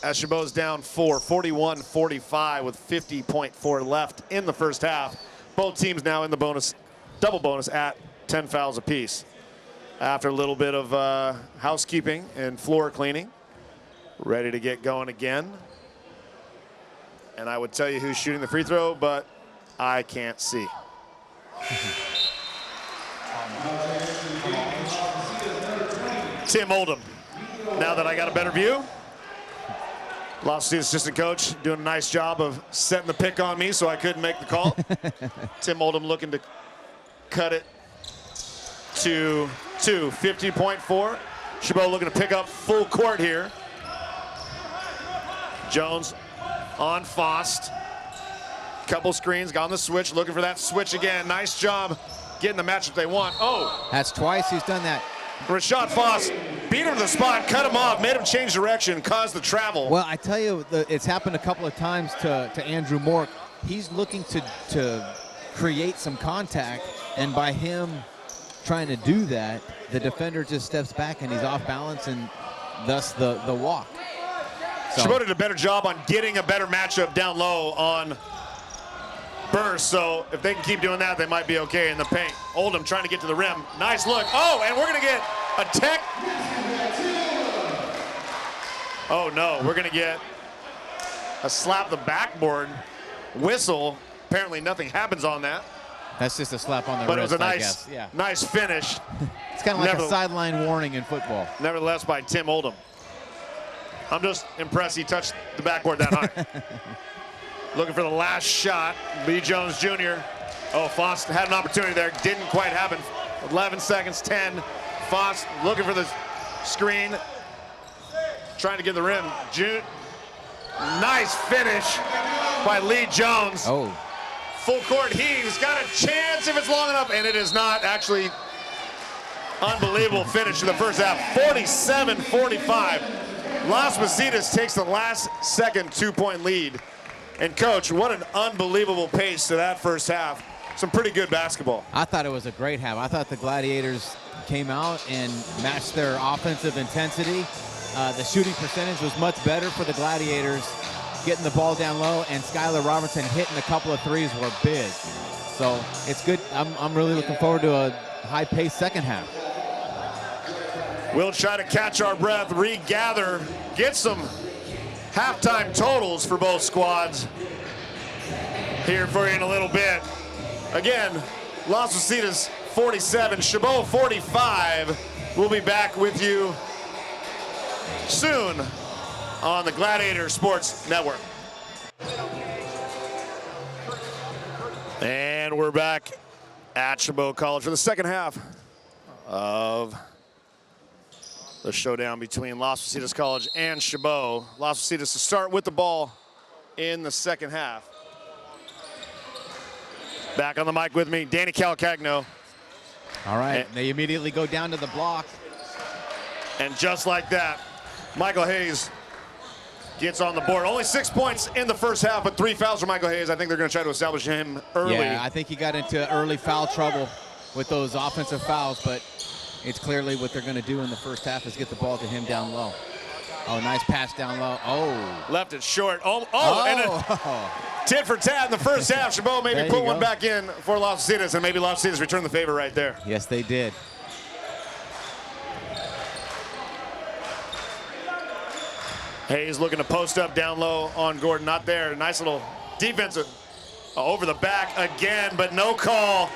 Speaker 2: as Chabot's down 41-45 with 50.4 left in the first half. Both teams now in the double bonus at 10 fouls apiece. After a little bit of housekeeping and floor cleaning, ready to get going again. And I would tell you who's shooting the free throw, but I can't see. Tim Oldham. Now that I got a better view, Las Positas assistant coach doing a nice job of setting the pick on me so I couldn't make the call. Tim Oldham looking to cut it to 50.4. Chabot looking to pick up full court here. Jones on Fost. Couple screens, got on the switch, looking for that switch again. Nice job getting the matchup they want. Oh!
Speaker 1: That's twice he's done that.
Speaker 2: Rashad Foss beat him to the spot, cut him off, made him change direction, caused the travel.
Speaker 1: Well, I tell you, it's happened a couple of times to Andrew Mork. He's looking to create some contact, and by him trying to do that, the defender just steps back and he's off balance, and thus the walk. So.
Speaker 2: Chabot did a better job on getting a better matchup down low on Burst, so if they can keep doing that, they might be okay in the paint. Oldham trying to get to the rim. Nice look. Oh, and we're going to get a tech. Oh, no. We're going to get a slap the backboard whistle. Apparently nothing happens on that.
Speaker 1: That's just a slap on the
Speaker 2: but
Speaker 1: wrist,
Speaker 2: it was a
Speaker 1: I guess. Yeah.
Speaker 2: nice finish.
Speaker 1: It's kind of like a sideline warning in football.
Speaker 2: Nevertheless, by Tim Oldham. I'm just impressed he touched the backboard that high. Looking for the last shot, Lee Jones Jr. Oh, Foss had an opportunity there, didn't quite happen. 11 seconds, 10. Foss looking for the screen, trying to get the rim. Nice finish by Lee Jones.
Speaker 1: Oh.
Speaker 2: Full court heaves, got a chance if it's long enough, and it is not. Actually, unbelievable finish in the first half, 47-45. Las Positas takes the last second 2-point lead. And Coach, what an unbelievable pace to that first half. Some pretty good basketball.
Speaker 1: I thought it was a great half. I thought the Gladiators came out and matched their offensive intensity. The shooting percentage was much better for the Gladiators, getting the ball down low, and Skylar Robertson hitting a couple of threes were big. So it's good. I'm really looking forward to a high-paced second half.
Speaker 2: We'll try to catch our breath, regather, get some halftime totals for both squads here for you in a little bit. Again, Las Positas 47, Chabot 45. We'll be back with you soon on the Gladiator Sports Network. And we're back at Chabot College for the second half of the showdown between Las Positas College and Chabot. Las Positas to start with the ball in the second half. Back on the mic with me, Danny Calcagno.
Speaker 1: All right, they immediately go down to the block.
Speaker 2: And just like that, Michael Hayes gets on the board. Only 6 points in the first half, but 3 fouls for Michael Hayes. I think they're going to try to establish him early.
Speaker 1: Yeah, I think he got into early foul trouble with those offensive fouls, but it's clearly what they're going to do in the first half is get the ball to him down low. Oh, nice pass down low. Oh.
Speaker 2: Left it short. And a tit for tat in the first half. Chabot maybe put one back in for Las Positas, and maybe Las Positas return the favor right there.
Speaker 1: Yes, they did.
Speaker 2: Hayes looking to post up down low on Gordon. Not there. Nice little defensive over the back again, but no call.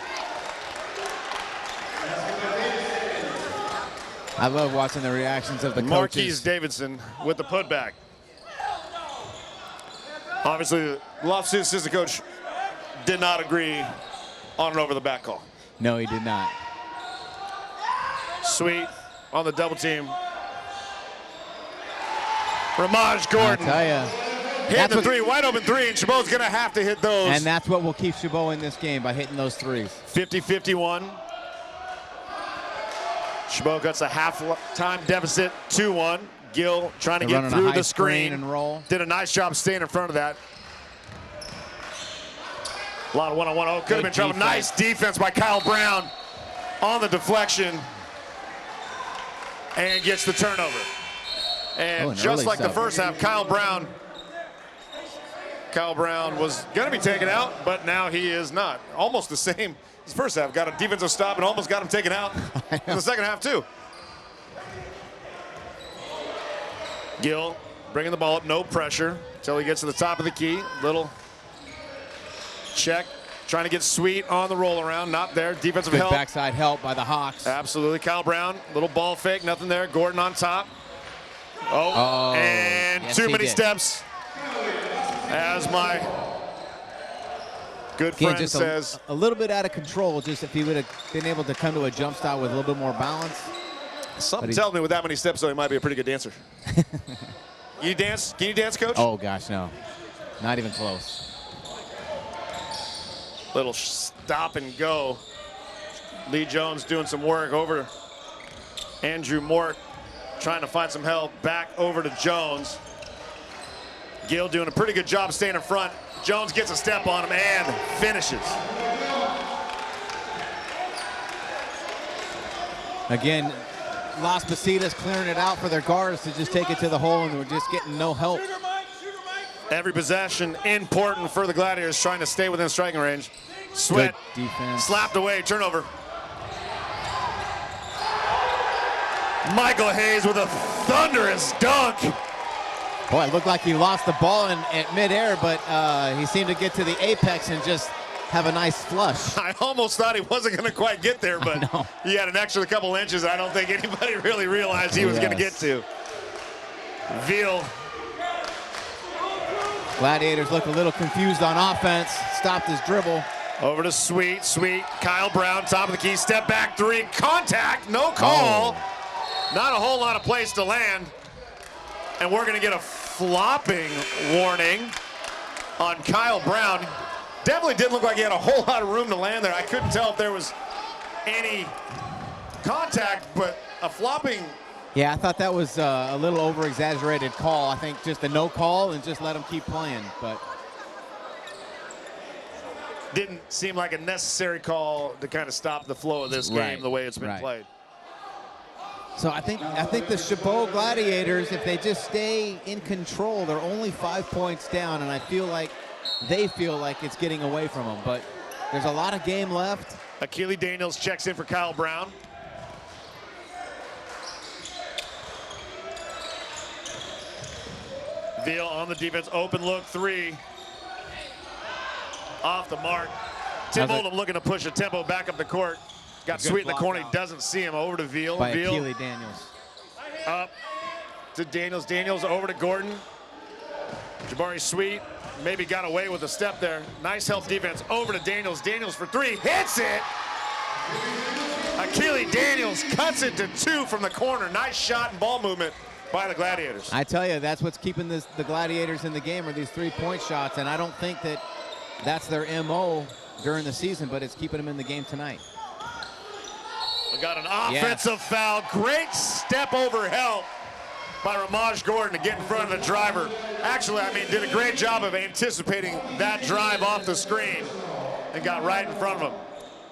Speaker 1: I love watching the reactions of the
Speaker 2: Marquise
Speaker 1: coaches.
Speaker 2: Davidson with the putback. Obviously, the Las Positas assistant coach did not agree on an over the back call.
Speaker 1: No, he did not.
Speaker 2: Sweet on the double team. Ramaj Gordon.
Speaker 1: I tell ya.
Speaker 2: Hit the three, wide open three, and Chabot's going to have to hit those.
Speaker 1: And that's what will keep Chabot in this game, by hitting those threes.
Speaker 2: 50-51. Chabot gets a half-time deficit, 2-1. Gill trying to get through the screen.
Speaker 1: And roll.
Speaker 2: Did a nice job staying in front of that. A lot of one-on-one. Oh, could have been trouble. Nice defense by Kyle Brown on the deflection. And gets the turnover. And just like the first half, Kyle Brown was going to be taken out, but now he is not. Almost the same as first half. Got a defensive stop and almost got him taken out in the second half, too. Gill bringing the ball up, no pressure until he gets to the top of the key. Little check, trying to get Sweet on the roll around. Not there. Defensive
Speaker 1: Good
Speaker 2: help.
Speaker 1: backside help by the Hawks.
Speaker 2: Absolutely. Kyle Brown, little ball fake, nothing there. Gordon on top. And
Speaker 1: yes,
Speaker 2: too many steps, as my good friend
Speaker 1: just
Speaker 2: says.
Speaker 1: A little bit out of control. Just if he would have been able to come to a jump stop with a little bit more balance.
Speaker 2: Something tells me with that many steps, though, he might be a pretty good dancer. You dance? Can you dance, Coach?
Speaker 1: Oh, gosh, no. Not even close.
Speaker 2: Little stop and go. Lee Jones doing some work over Andrew Mort, trying to find some help. Back over to Jones. Gill doing a pretty good job staying in front. Jones gets a step on him and finishes.
Speaker 1: Again, Las Positas clearing it out for their guards to just take it to the hole, and we're just getting no help.
Speaker 2: Every possession important for the Gladiators, trying to stay within striking range. Sweat
Speaker 1: Good defense.
Speaker 2: slapped away, turnover. Michael Hayes with a thunderous dunk.
Speaker 1: Boy, it looked like he lost the ball in midair, but he seemed to get to the apex and just have a nice flush.
Speaker 2: I almost thought he wasn't going to quite get there, but he had an extra couple inches I don't think anybody really realized he was going to get to. Veal.
Speaker 1: Gladiators look a little confused on offense. Stopped his dribble.
Speaker 2: Over to Sweet. Kyle Brown, top of the key, step back three, contact, no call. Not a whole lot of place to land. And we're going to get a flopping warning on Kyle Brown. Definitely didn't look like he had a whole lot of room to land there. I couldn't tell if there was any contact, but a flopping.
Speaker 1: Yeah, I thought that was a little over-exaggerated call. I think just a no call and just let him keep playing. But
Speaker 2: didn't seem like a necessary call to kind of stop the flow of this game the way it's been played.
Speaker 1: So I think the Chabot Gladiators, if they just stay in control, they're only 5 points down, and I feel like they feel like it's getting away from them. But there's a lot of game left.
Speaker 2: Akili Daniels checks in for Kyle Brown. Veal on the defense, open look three. Off the mark. Tim Oldham looking to push a tempo back up the court. Got Sweet in the corner, he doesn't see him. Over to Veal.
Speaker 1: By Akili Daniels.
Speaker 2: Up to Daniels. Daniels over to Gordon. Jabari Sweet maybe got away with a step there. Nice help defense over to Daniels. Daniels for three, hits it. Achille Daniels cuts it to 2 from the corner. Nice shot and ball movement by the Gladiators.
Speaker 1: I tell you, that's what's keeping the Gladiators in the game, are these three-point shots, and I don't think that that's their MO during the season, but it's keeping them in the game tonight.
Speaker 2: We got an offensive foul. Great step over help by Ramaj Gordon to get in front of the driver. Actually, I mean, did a great job of anticipating that drive off the screen and got right in front of him.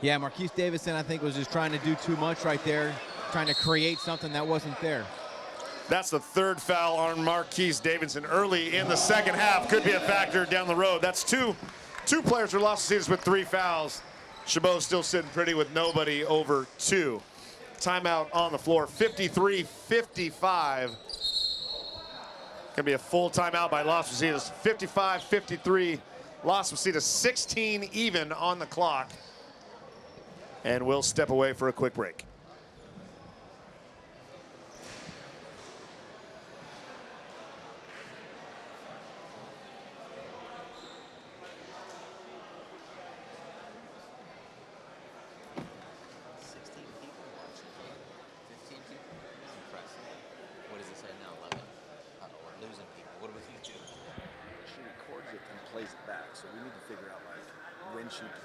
Speaker 1: Yeah, Marquise Davidson, I think, was just trying to do too much right there, trying to create something that wasn't there.
Speaker 2: That's the 3rd foul on Marquise Davidson early in the second half. Could be a factor down the road. That's two players for Los Positas with 3 fouls. Chabot still sitting pretty with nobody over 2. Timeout on the floor, 53-55. Gonna be a full timeout by Los Positas. 55-53, Los Positas 16 even on the clock. And we'll step away for a quick break.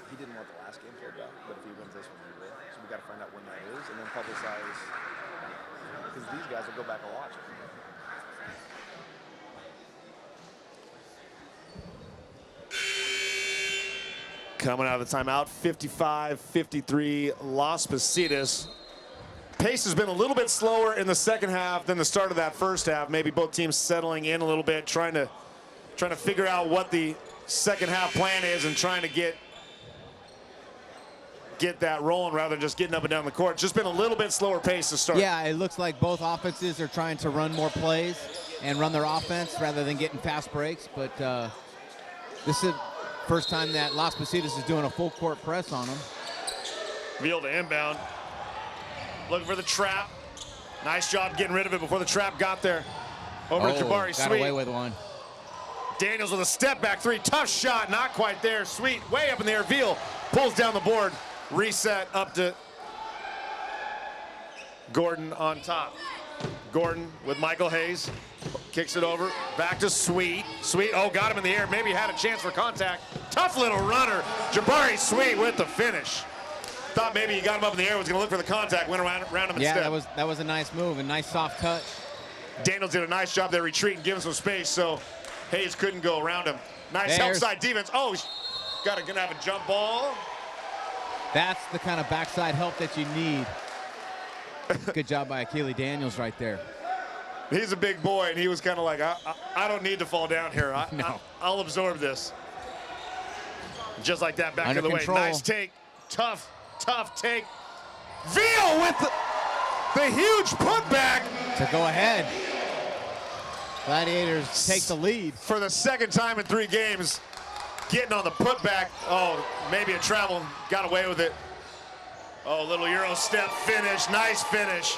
Speaker 5: He didn't want the last game played back, but if he wins this one, he wins. So we got to find out when that is, and then publicize, because these guys will go back and watch it.
Speaker 2: Coming out of the timeout, 55-53, Los Positas. Pace has been a little bit slower in the second half than the start of that first half. Maybe both teams settling in a little bit, trying to figure out what the second half plan is and trying to get that rolling rather than just getting up and down the court. It's just been a little bit slower pace to start.
Speaker 1: Yeah, it looks like both offenses are trying to run more plays and run their offense rather than getting fast breaks. But this is the first time that Los Positas is doing a full court press on them.
Speaker 2: Veal to inbound. Looking for the trap. Nice job getting rid of it before the trap got there. Over to Jabari
Speaker 1: got
Speaker 2: Sweet.
Speaker 1: away with one.
Speaker 2: Daniels with a step back 3. Tough shot, not quite there. Sweet way up in the air. Veal pulls down the board. Reset up to Gordon on top. Gordon with Michael Hayes. Kicks it over. Back to Sweet. Sweet, oh, got him in the air. Maybe had a chance for contact. Tough little runner. Jabari Sweet with the finish. Thought maybe he got him up in the air, was going to look for the contact, went around him and
Speaker 1: Yeah, that was a nice move, a nice soft touch.
Speaker 2: Daniels did a nice job there retreating, giving some space, so Hayes couldn't go around him. Nice help side defense. Oh, gonna have a jump ball.
Speaker 1: That's the kind of backside help that you need. Good job by Achille Daniels right there.
Speaker 2: He's a big boy, and he was kind of like, I don't need to fall down here. I'll absorb this. Just like that, back
Speaker 1: Under
Speaker 2: the other
Speaker 1: control.
Speaker 2: way. Nice take, tough take. Veal with the huge putback.
Speaker 1: To go ahead. Gladiators take the lead.
Speaker 2: For the second time in 3 games, getting on the putback. Oh, maybe a travel, got away with it. Oh, little Euro step finish, nice finish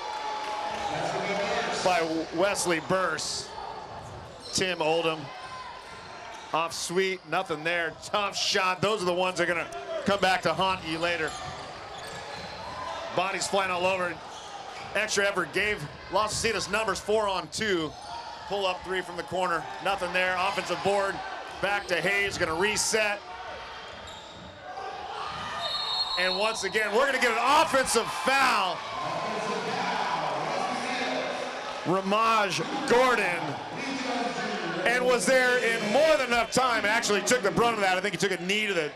Speaker 2: by Wesley Burse. Tim Oldham, off Sweet, nothing there. Tough shot, those are the ones that are gonna come back to haunt you later. Bodies flying all over. Extra effort gave Los Positas numbers 4 on 2. Pull up 3 from the corner, nothing there. Offensive board, back to Hayes, gonna reset. And once again, we're gonna get an offensive foul. Ramaj Gordon, and was there in more than enough time. Actually took the brunt of that. I think he took a knee to the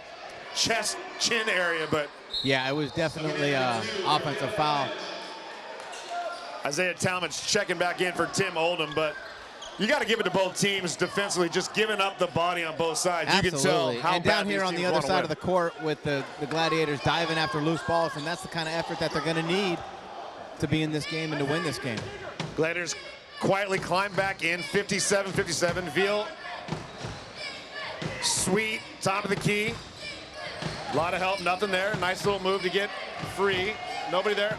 Speaker 2: chest, chin area, but.
Speaker 1: Yeah, it was definitely an offensive foul.
Speaker 2: Isaiah Talmadge checking back in for Tim Oldham, but you got to give it to both teams defensively, just giving up the body on both sides.
Speaker 1: Absolutely.
Speaker 2: You can tell how
Speaker 1: and
Speaker 2: bad
Speaker 1: down here
Speaker 2: these
Speaker 1: on the
Speaker 2: teams
Speaker 1: other
Speaker 2: wanna
Speaker 1: side
Speaker 2: win.
Speaker 1: of the court with the Gladiators diving after loose balls, and that's the kind of effort that they're going to need to be in this game and to win this game.
Speaker 2: Gladiators quietly climb back in, 57-57. Veal, Sweet, top of the key. A lot of help, nothing there. Nice little move to get free. Nobody there.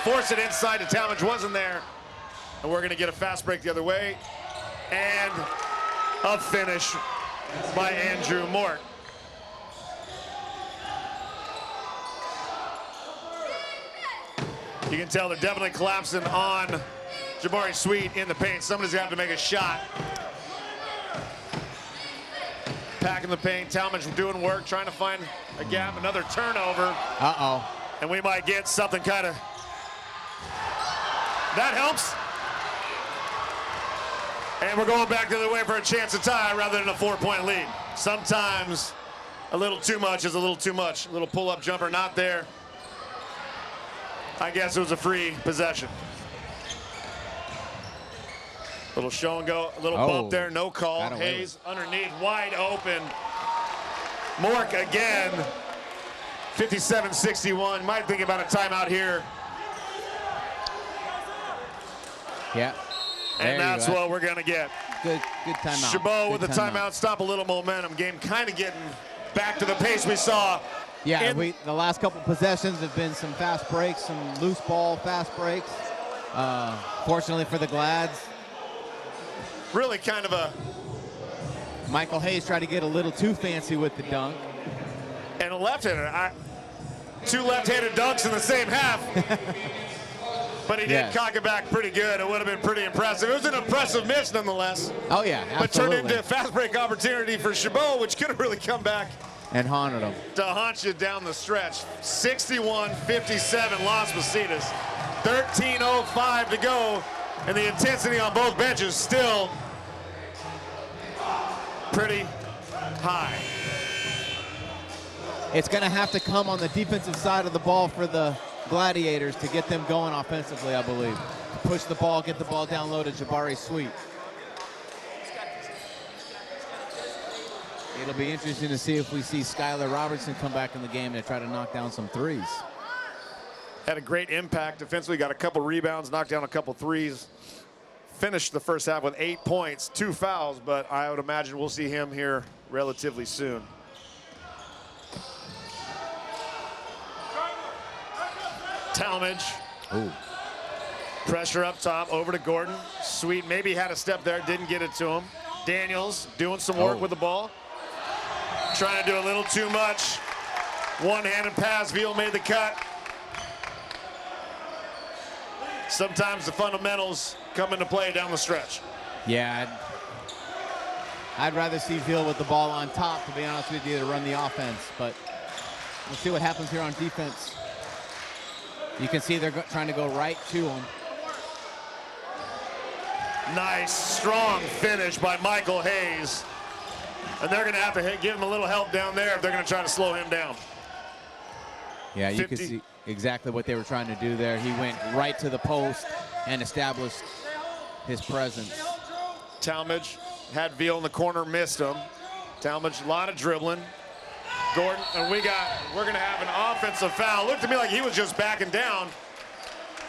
Speaker 2: Force it inside to Talmadge, wasn't there. And we're gonna get a fast break the other way. And a finish by Andrew Mort. You can tell they're definitely collapsing on Jabari Sweet in the paint. Somebody's got to make a shot. Packing the paint. Talmadge doing work, trying to find a gap. Another turnover.
Speaker 1: Uh-oh.
Speaker 2: And we might get something kind of... That helps. And we're going back the other way for a chance to tie rather than a 4-point lead. Sometimes a little too much is a little too much. A little pull-up jumper not there. I guess it was a free possession. Little show and go, a little bump there, no call. Hayes underneath, wide open. Mork again, 57-61. Might think about a timeout here.
Speaker 1: Yeah.
Speaker 2: And that's what we're gonna get.
Speaker 1: Good timeout.
Speaker 2: Chabot with the timeout, stop a little momentum. Game kind of getting back to the pace we saw.
Speaker 1: Yeah, the last couple possessions have been some fast breaks, some loose ball fast breaks. Fortunately for the Glads,
Speaker 2: really kind of a...
Speaker 1: Michael Hayes tried to get a little too fancy with the dunk.
Speaker 2: And a left-hander. Two left-handed dunks in the same half. But he did cock it back pretty good. It would have been pretty impressive. It was an impressive miss nonetheless.
Speaker 1: Oh, yeah, absolutely.
Speaker 2: But turned into a fast break opportunity for Chabot, which could have really come back.
Speaker 1: And haunted him.
Speaker 2: To haunt you down the stretch. 61-57 Las Positas. 13:05 to go. And the intensity on both benches still pretty high.
Speaker 1: It's going to have to come on the defensive side of the ball for the Gladiators to get them going offensively, I believe. Push the ball, get the ball down low to Jabari Sweet. It'll be interesting to see if we see Skylar Robertson come back in the game and try to knock down some threes.
Speaker 2: Had a great impact defensively, got a couple rebounds, knocked down a couple threes. Finished the first half with 8 points, 2 fouls, but I would imagine we'll see him here relatively soon. Talmadge.
Speaker 1: Ooh.
Speaker 2: Pressure up top, over to Gordon. Sweet maybe had a step there, didn't get it to him. Daniels doing some work with the ball. Trying to do a little too much. One-handed pass, Veal made the cut. Sometimes the fundamentals come into play down the stretch.
Speaker 1: Yeah, I'd rather see Veal with the ball on top, to be honest with you, to run the offense. But we'll see what happens here on defense. You can see they're trying to go right to him.
Speaker 2: Nice, strong finish by Michael Hayes. And they're going to have to give him a little help down there if they're going to try to slow him down.
Speaker 1: Yeah, you can see exactly what they were trying to do there. He went right to the post and established his presence.
Speaker 2: Talmadge had Veal in the corner, missed him. Talmadge, a lot of dribbling. Gordon, and we're going to have an offensive foul. Looked to me like he was just backing down.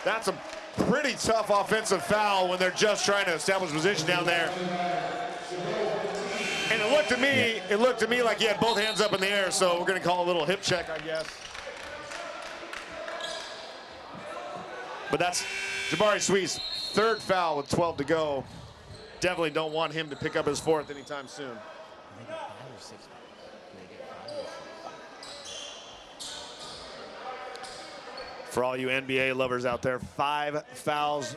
Speaker 2: That's a pretty tough offensive foul when they're just trying to establish position down there. And it looked to me like he had both hands up in the air, so we're going to call a little hip check, I guess. But that's Jabari Sweet's third foul with 12 to go. Definitely don't want him to pick up his fourth anytime soon. For all you NBA lovers out there, 5 fouls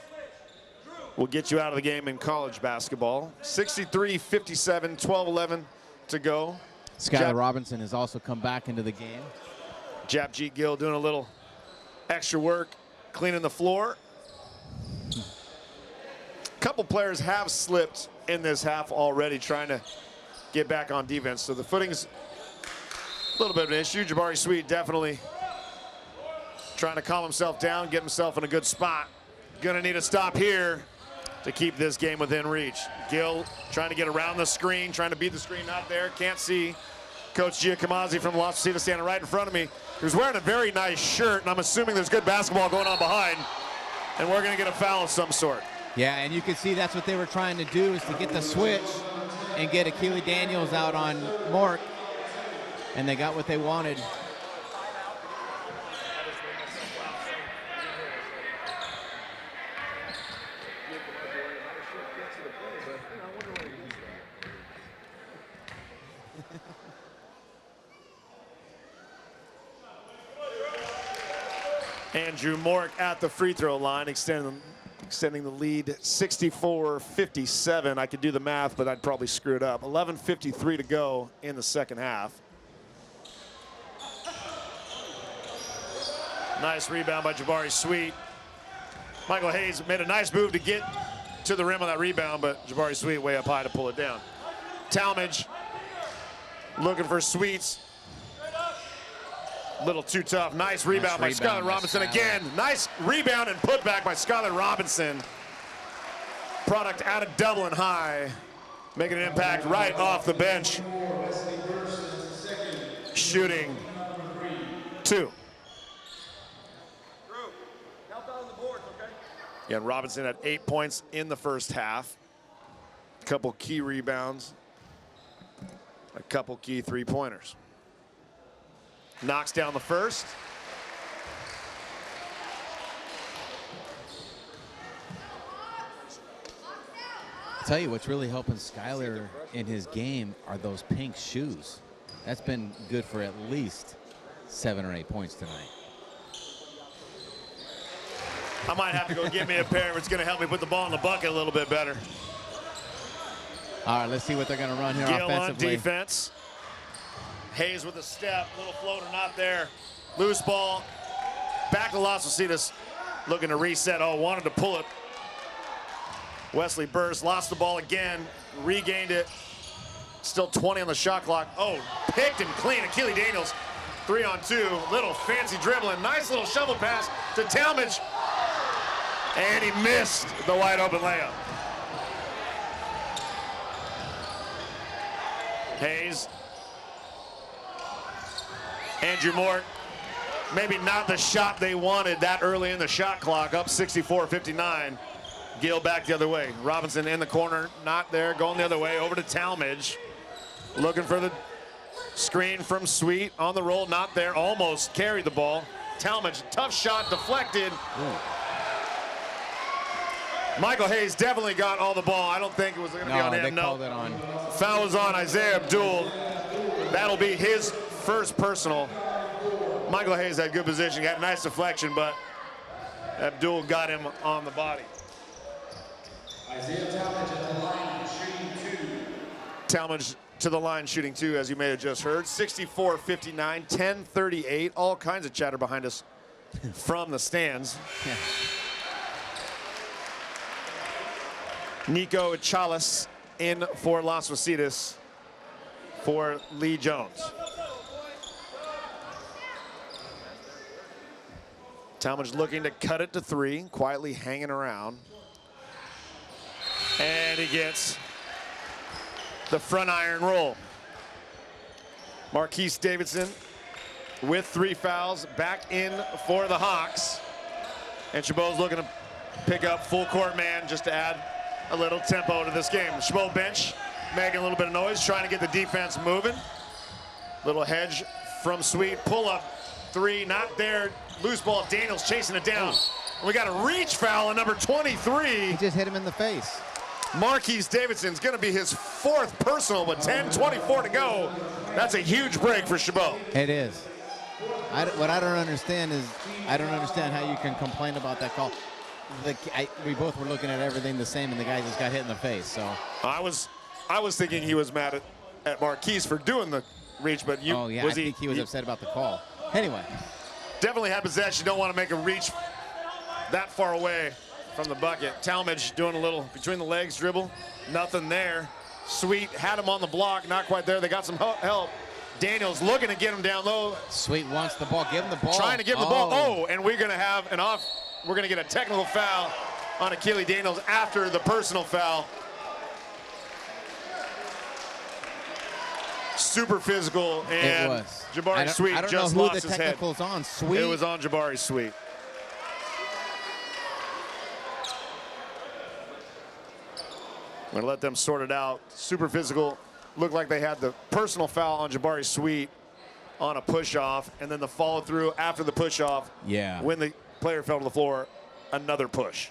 Speaker 2: will get you out of the game in college basketball. 63-57, 12-11 to go.
Speaker 1: Skylar Robinson has also come back into the game.
Speaker 2: Japjeet Gill doing a little extra work, cleaning the floor. A couple players have slipped in this half already, trying to get back on defense. So the footing's a little bit of an issue. Jabari Sweet definitely trying to calm himself down, get himself in a good spot. Gonna need a stop here to keep this game within reach. Gill trying to get around the screen, trying to beat the screen, not there. Can't see Coach Giacomazzi from Las Positas standing right in front of me. He's wearing a very nice shirt, and I'm assuming there's good basketball going on behind, and we're gonna get a foul of some sort.
Speaker 1: Yeah, and you can see that's what they were trying to do, is to get the switch and get Akili Daniels out on Mork, and they got what they wanted.
Speaker 2: Andrew Mork at the free throw line, extending the lead 64-57. I could do the math, but I'd probably screw it up. 11:53 to go in the second half. Nice rebound by Jabari Sweet. Michael Hayes made a nice move to get to the rim on that rebound, but Jabari Sweet way up high to pull it down. Talmadge looking for Sweets. Little too tough. Nice rebound by Skylar Robinson again. Nice rebound and putback by Skylar Robinson. Product out of Dublin High, making an impact right off the bench. Shooting 2. Yeah, Robinson had 8 points in the first half. A couple key rebounds. A couple key three-pointers. Knocks down the first.
Speaker 1: I'll tell you what's really helping Skylar in his game are those pink shoes. That's been good for at least 7 or 8 points tonight.
Speaker 2: I might have to go get me a pair if it's going to help me put the ball in the bucket a little bit better.
Speaker 1: All right, let's see what they're going to run here
Speaker 2: Gill
Speaker 1: offensively.
Speaker 2: on defense. Hayes with a step, little floater not there. Loose ball. Back to Las Positas, looking to reset. Oh, wanted to pull it. Wesley Burrs lost the ball again, regained it. Still 20 on the shot clock. Oh, picked and clean. Achille Daniels, 3-on-2. Little fancy dribbling. Nice little shovel pass to Talmadge. And he missed the wide open layup. Hayes. Andrew Mork. Maybe not the shot they wanted that early in the shot clock. Up 64-59. Gill back the other way. Robinson in the corner, not there, going the other way, over to Talmadge. Looking for the screen from Sweet, on the roll, not there, almost carried the ball. Talmadge, tough shot, deflected.
Speaker 1: Ooh.
Speaker 2: Michael Hayes definitely got all the ball. I don't think it was going to be on him.
Speaker 1: They called it on.
Speaker 2: Foul was on Isaiah Abdul. That'll be his first personal. Michael Hayes had good position, got a nice deflection, but Abdul got him on the body.
Speaker 4: Isaiah Talmadge at the line, shooting 2.
Speaker 2: Talmadge to the line, shooting 2, as you may have just heard. 64-59, 10-38. All kinds of chatter behind us from the stands.
Speaker 1: Yeah.
Speaker 2: Nico Chalas in for Las Positas for Lee Jones. Talmadge looking to cut it to 3, quietly hanging around. And he gets the front iron roll. Marquise Davidson with 3 fouls, back in for the Hawks. And Chabot's looking to pick up full court man just to add a little tempo to this game. Chabot bench making a little bit of noise, trying to get the defense moving. Little hedge from Sweet, pull up 3, not there. Loose ball, Daniels chasing it down. We got a reach foul on number 23.
Speaker 1: He just hit him in the face.
Speaker 2: Marquise Davidson's going to be his 4th personal with 10:24 to go. That's a huge break for Chabot.
Speaker 1: It is. What I don't understand is I don't understand how you can complain about that call. We both were looking at everything the same, and the guy just got hit in the face. So
Speaker 2: I was thinking he was mad at Marquise for doing the reach, but you.
Speaker 1: Oh yeah, I think he was upset about the call. Anyway,
Speaker 2: definitely had possession. You don't want to make a reach that far away from the bucket. Talmadge doing a little between the legs dribble. Nothing there. Sweet had him on the block. Not quite there. They got some help. Daniels looking to get him down low.
Speaker 1: Sweet wants the ball. Give him the ball.
Speaker 2: Trying to give him the ball. Oh, and we're going to have an off. We're going to get a technical foul on Achille Daniels after the personal foul. Super physical, and
Speaker 1: it was.
Speaker 2: Jabari Sweet
Speaker 1: I don't
Speaker 2: just
Speaker 1: know who
Speaker 2: lost
Speaker 1: the
Speaker 2: his head.
Speaker 1: technical's on. Sweet.
Speaker 2: It was on Jabari Sweet. I'm going to let them sort it out. Super physical. Looked like they had the personal foul on Jabari Sweet on a push-off, and then the follow-through after the push-off.
Speaker 1: Yeah.
Speaker 2: When the player fell to the floor, another push.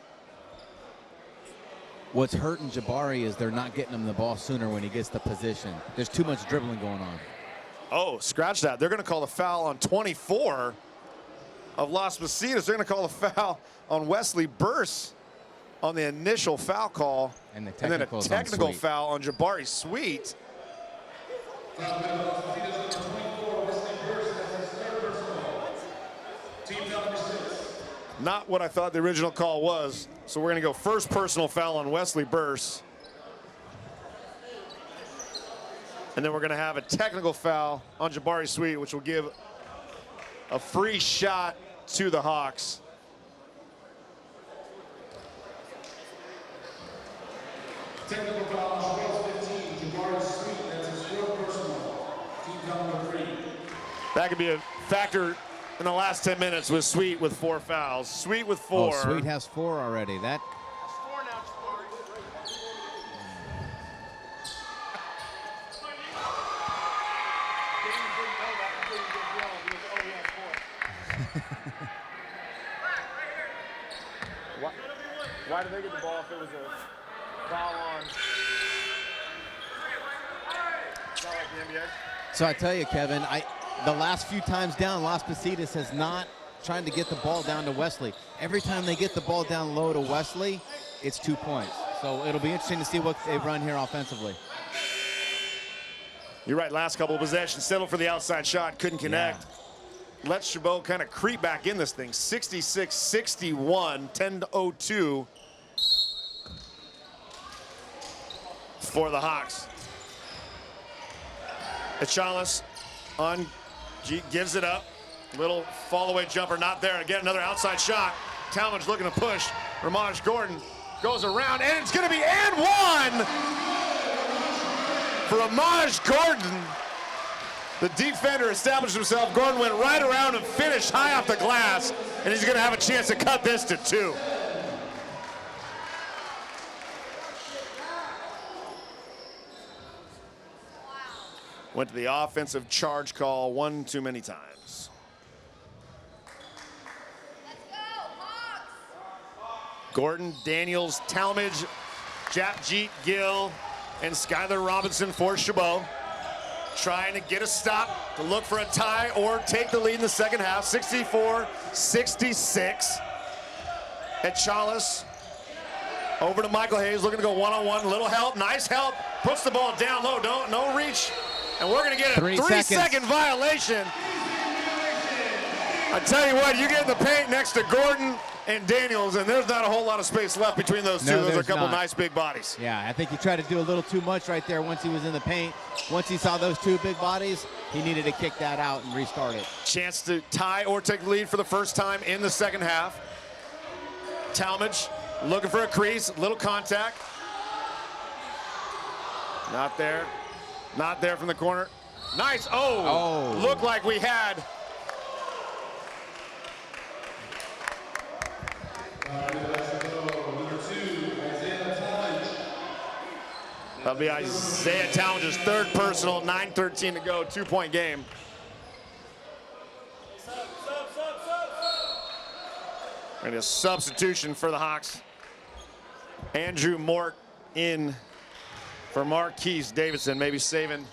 Speaker 1: What's hurting Jabari is they're not getting him the ball sooner when he gets the position. There's too much dribbling going on.
Speaker 2: Oh, scratch that. They're going to call the foul on 24 of Las Positas. They're going to call a foul on Wesley Burse on the initial foul call.
Speaker 1: And
Speaker 2: then a technical foul on Jabari Sweet. Not what I thought the original call was. So we're going to go first personal foul on Wesley Burse. And then we're going to have a technical foul on Jabari Sweet, which will give a free shot to the Hawks.
Speaker 4: Technical foul on Jabot 15, Jabari Sweet. That's his fourth personal. Team foul number 3.
Speaker 2: That could be a factor in the last 10 minutes with Sweet with 4 fouls. Sweet with 4.
Speaker 1: Oh, Sweet has 4 already. That.
Speaker 5: Why did they get the ball if it was a foul on? It's not like the NBA.
Speaker 1: So I tell you, Kevin, the last few times down, Las Positas has not tried to get the ball down to Wesley. Every time they get the ball down low to Wesley, it's 2 points. So it'll be interesting to see what they run here offensively.
Speaker 2: You're right, last couple of possessions, settled for the outside shot, couldn't connect.
Speaker 1: Yeah.
Speaker 2: Let Chabot kind of creep back in this thing. 66-61, 10-02 for the Hawks. Achalis on gives it up. Little fall away jumper, not there. Again, another outside shot. Talmadge looking to push. Ramaj Gordon goes around, and it's going to be and one for Ramaj Gordon. The defender established himself. Gordon went right around and finished high off the glass, and he's going to have a chance to cut this to 2. Went to the offensive charge call one too many times.
Speaker 6: Let's go, Hawks!
Speaker 2: Gordon, Daniels, Talmadge, Japjeet Gill, and Skylar Robinson for Chabot. Trying to get a stop to look for a tie or take the lead in the second half. 64-66. Achalis over to Michael Hayes, looking to go one-on-one. Little help, nice help. Puts the ball down low, no reach. And we're gonna get a 3-second violation. I tell you what, you get in the paint next to Gordon and Daniels, and there's not a whole lot of space left between those two. Those are a couple nice big bodies.
Speaker 1: Yeah, I think he tried to do a little too much right there once he was in the paint. Once he saw those 2 big bodies, he needed to kick that out and restart it.
Speaker 2: Chance to tie or take the lead for the first time in the second half. Talmadge looking for a crease, little contact. Not there. Not there from the corner. Nice. Oh. Looked like we had. That'll be Isaiah Talmadge's 3rd personal, 9:13 to go, 2-point game. And a substitution for the Hawks. Andrew Mort in for Marquise Davidson, maybe saving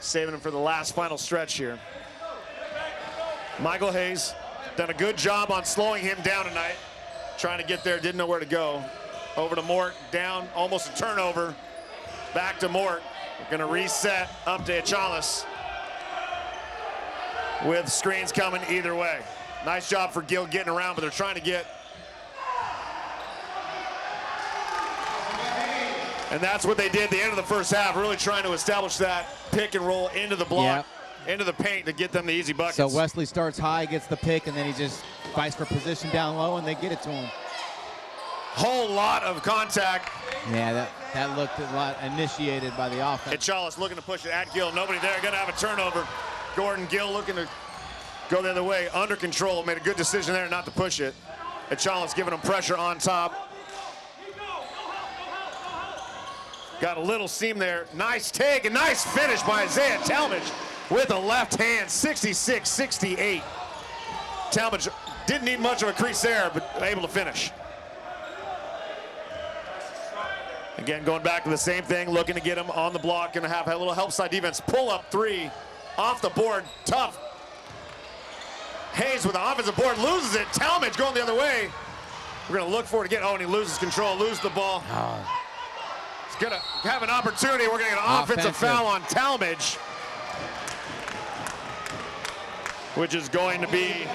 Speaker 2: him for the last final stretch here. Michael Hayes done a good job on slowing him down tonight. Trying to get there, didn't know where to go. Over to Mort, down, almost a turnover. Back to Mort. We're gonna reset up to Achalis with screens coming either way. Nice job for Gill getting around, but they're trying to get. And that's what they did at the end of the first half, really trying to establish that pick and roll into the block, into the paint to get them the easy buckets.
Speaker 1: So Wesley starts high, gets the pick, and then he just fights for position down low, and they get it to him.
Speaker 2: Whole lot of contact.
Speaker 1: Yeah, that looked a lot initiated by the offense.
Speaker 2: Achalis looking to push it at Gill. Nobody there, gonna have a turnover. Gordon Gill looking to go the other way, under control. Made a good decision there not to push it. Achalis giving him pressure on top. Got a little seam there. Nice take, a nice finish by Isaiah Talmadge with a left hand, 66-68. Talmadge didn't need much of a crease there, but able to finish. Again, going back to the same thing, looking to get him on the block, gonna have a little help side defense. Pull up 3 off the board, tough. Hayes with the offensive board, loses it. Talmadge going the other way. We're going to look for it again. Oh, and he loses control, loses the ball. He's going to have an opportunity. We're going to get an offensive foul on Talmadge, which is going to be...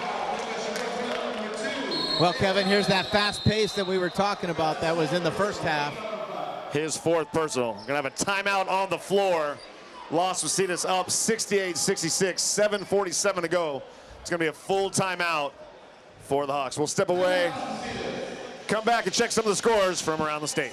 Speaker 1: Well, Kevin, here's that fast pace that we were talking about that was in the first half.
Speaker 2: His fourth personal. Going to have a timeout on the floor. Las Positas up 68-66, 7:47 to go. It's going to be a full timeout for the Hawks. We'll step away, come back and check some of the scores from around the state.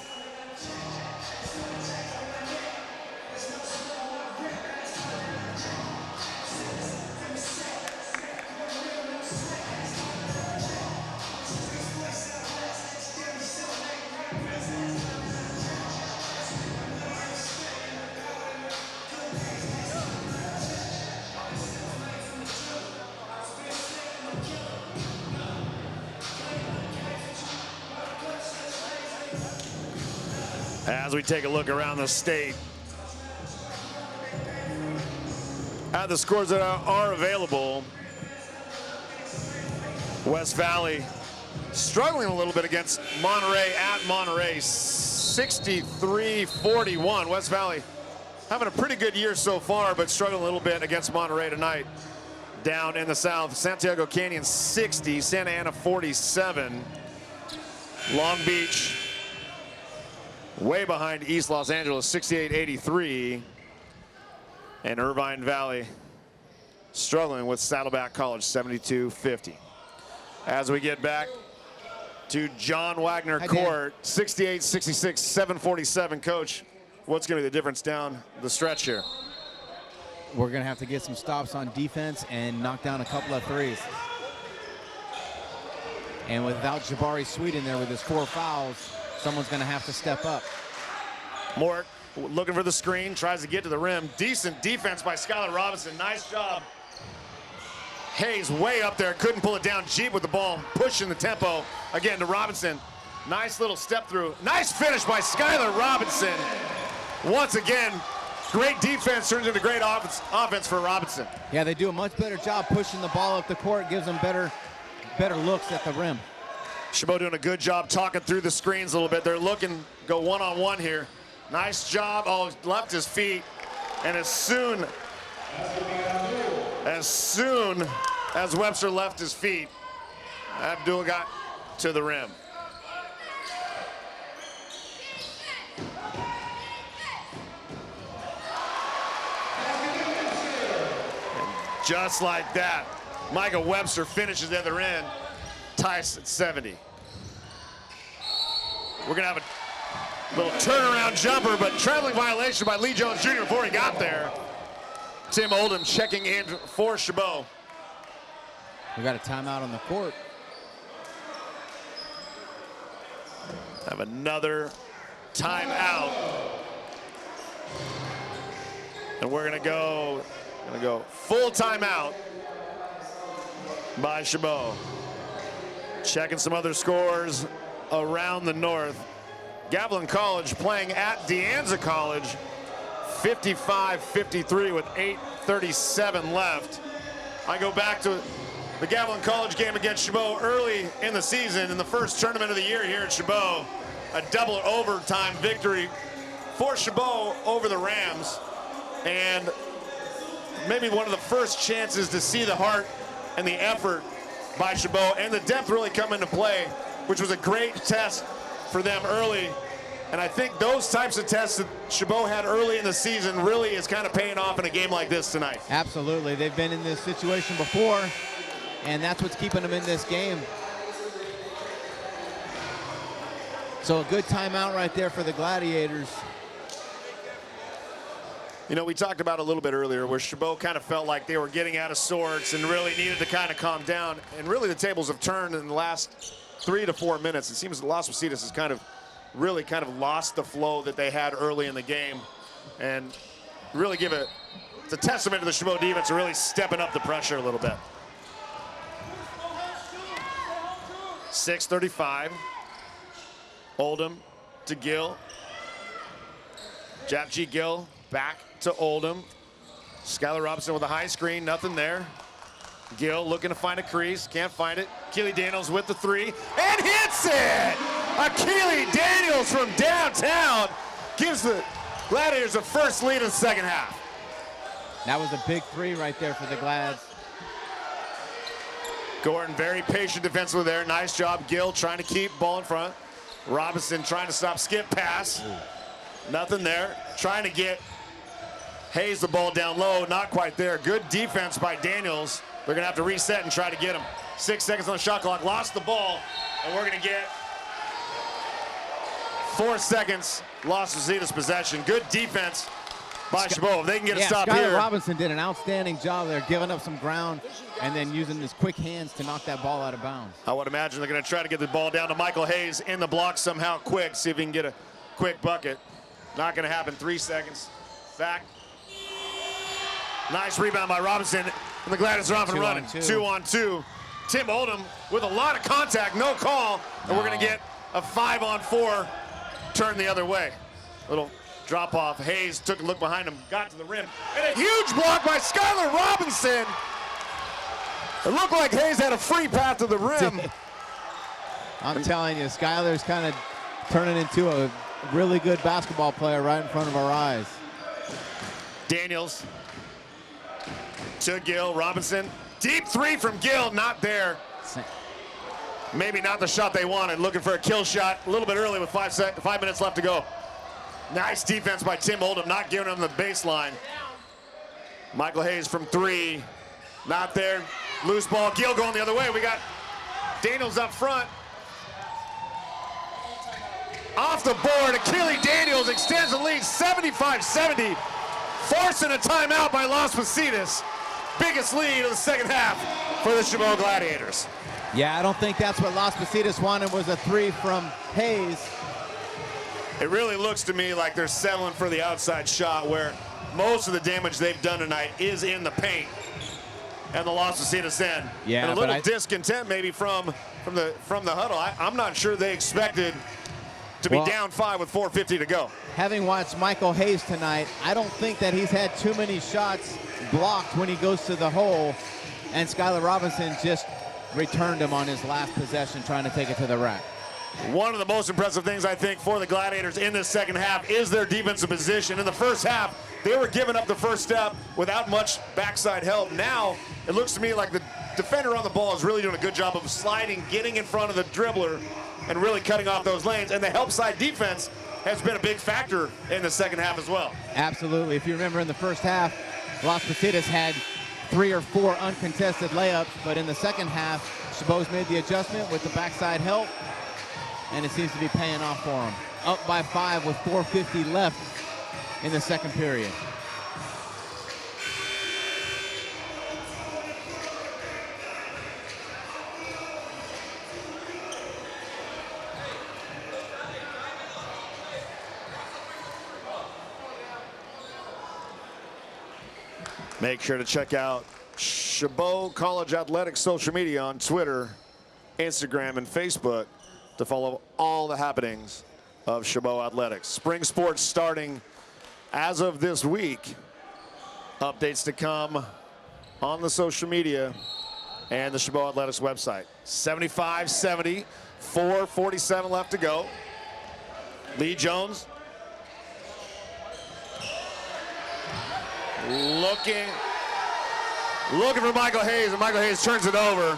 Speaker 2: As we take a look around the state at the scores that are available, West Valley struggling a little bit against Monterey at Monterey, 63-41. West Valley having a pretty good year so far, but struggling a little bit against Monterey tonight. Down in the south, Santiago Canyon 60, Santa Ana 47. Long Beach way behind East Los Angeles, 68-83. And Irvine Valley struggling with Saddleback College, 72-50. As we get back to John Wagner Court, 68-66, 7:47. Coach, what's going to be the difference down the stretch here?
Speaker 1: We're going to have to get some stops on defense and knock down a couple of threes. And without Jabari Sweet in there with his 4 fouls, someone's going to have to step up.
Speaker 2: Mort looking for the screen, tries to get to the rim. Decent defense by Skylar Robinson. Nice job. Hayes way up there, couldn't pull it down. Jeep with the ball, pushing the tempo again to Robinson. Nice little step through. Nice finish by Skylar Robinson. Once again, great defense turns into great offense for Robinson.
Speaker 1: Yeah, they do a much better job pushing the ball up the court, gives them better looks at the rim.
Speaker 2: Chabot doing a good job talking through the screens a little bit. They're looking, go one-on-one here. Nice job. Oh, left his feet. And as soon as Webster left his feet, Abdul got to the rim. And just like that, Michael Webster finishes at the other end. Ties at 70. We're gonna have a little turnaround jumper, but traveling violation by Lee Jones Jr. before he got there. Tim Oldham checking in for Chabot.
Speaker 1: We got a timeout on the court.
Speaker 2: Have another timeout. And we're gonna go full timeout by Chabot. Checking some other scores around the north. Gavilan College playing at De Anza College, 55-53 with 8:37 left. I go back to the Gavilan College game against Chabot early in the season in the first tournament of the year here at Chabot. A double overtime victory for Chabot over the Rams. And maybe one of the first chances to see the heart and the effort by Chabot and the depth really come into play, which was a great test for them early. And I think those types of tests that Chabot had early in the season really is kind of paying off in a game like this tonight.
Speaker 1: Absolutely. They've been in this situation before, and that's what's keeping them in this game. So a good timeout right there for the Gladiators.
Speaker 2: You know, we talked about a little bit earlier where Chabot kind of felt like they were getting out of sorts and really needed to kind of calm down. And really the tables have turned in the last 3 to 4 minutes. It seems Las Positas has really lost the flow that they had early in the game. And really it's a testament to the Chabot defense really stepping up the pressure a little bit. 6:35. Oldham to Gill. Jap G. Gill back to Oldham. Skylar Robinson with a high screen, nothing there. Gill looking to find a crease, can't find it. Keely Daniels with the three, and hits it! Keely Daniels from downtown gives the Gladiators the first lead in the second half.
Speaker 1: That was a big three right there for the Glads.
Speaker 2: Gordon very patient defensively there. Nice job, Gill trying to keep ball in front. Robinson trying to stop skip pass. Nothing there. Trying to get Hayes the ball down low, not quite there. Good defense by Daniels. They're gonna have to reset and try to get him. 6 seconds on the shot clock, lost the ball, and we're gonna get 4 seconds, lost Positas possession. Good defense by Chabot. If they can get a stop
Speaker 1: Skylar
Speaker 2: here.
Speaker 1: Robinson did an outstanding job there, giving up some ground and then using his quick hands to knock that ball out of bounds.
Speaker 2: I would imagine they're gonna try to get the ball down to Michael Hayes in the block somehow quick, see if he can get a quick bucket. Not gonna happen, 3 seconds. Back. Nice rebound by Robinson, and the Gladiators are off and running. 2 on 2. Tim Oldham with a lot of contact, no call, and we're gonna get a 5 on 4 turn the other way. Little drop off. Hayes took a look behind him, got to the rim, and a huge block by Skylar Robinson. It looked like Hayes had a free path to the rim.
Speaker 1: I'm telling you, Skylar's kind of turning into a really good basketball player right in front of our eyes.
Speaker 2: Daniels to Gill. Robinson, deep three from Gill, not there. Maybe not the shot they wanted. Looking for a kill shot a little bit early with 5 minutes left to go. Nice defense by Tim Oldham, not giving him the baseline. Michael Hayes from 3, not there. Loose ball, Gill going the other way. We got Daniels up front. Off the board, Keely Daniels extends the lead 75-70, forcing a timeout by Las Positas. Biggest lead of the second half for the Chabot Gladiators.
Speaker 1: Yeah, I don't think that's what Las Positas wanted, was a 3 from Hayes.
Speaker 2: It really looks to me like they're settling for the outside shot, where most of the damage they've done tonight is in the paint and the Las Positas end.
Speaker 1: Yeah,
Speaker 2: and a little discontent maybe from the huddle. I'm not sure they expected to be down 5 with 4:50 to go.
Speaker 1: Having watched Michael Hayes tonight, I don't think that he's had too many shots blocked when he goes to the hole, and Skylar Robinson just returned him on his last possession, trying to take it to the rack.
Speaker 2: One of the most impressive things, I think, for the Gladiators in this second half is their defensive position. In the first half, they were giving up the first step without much backside help. Now, it looks to me like the defender on the ball is really doing a good job of sliding, getting in front of the dribbler, and really cutting off those lanes. And the help side defense has been a big factor in the second half as well.
Speaker 1: Absolutely. If you remember in the first half, Las Positas had 3 or 4 uncontested layups, but in the second half, Chabot's made the adjustment with the backside help, and it seems to be paying off for them. Up by 5 with 4:50 left in the second period.
Speaker 2: Make sure to check out Chabot College Athletics social media on Twitter, Instagram, and Facebook to follow all the happenings of Chabot Athletics. Spring sports starting as of this week. Updates to come on the social media and the Chabot Athletics website. 75-70, 4:47 left to go. Lee Jones looking for Michael Hayes, and Michael Hayes turns it over.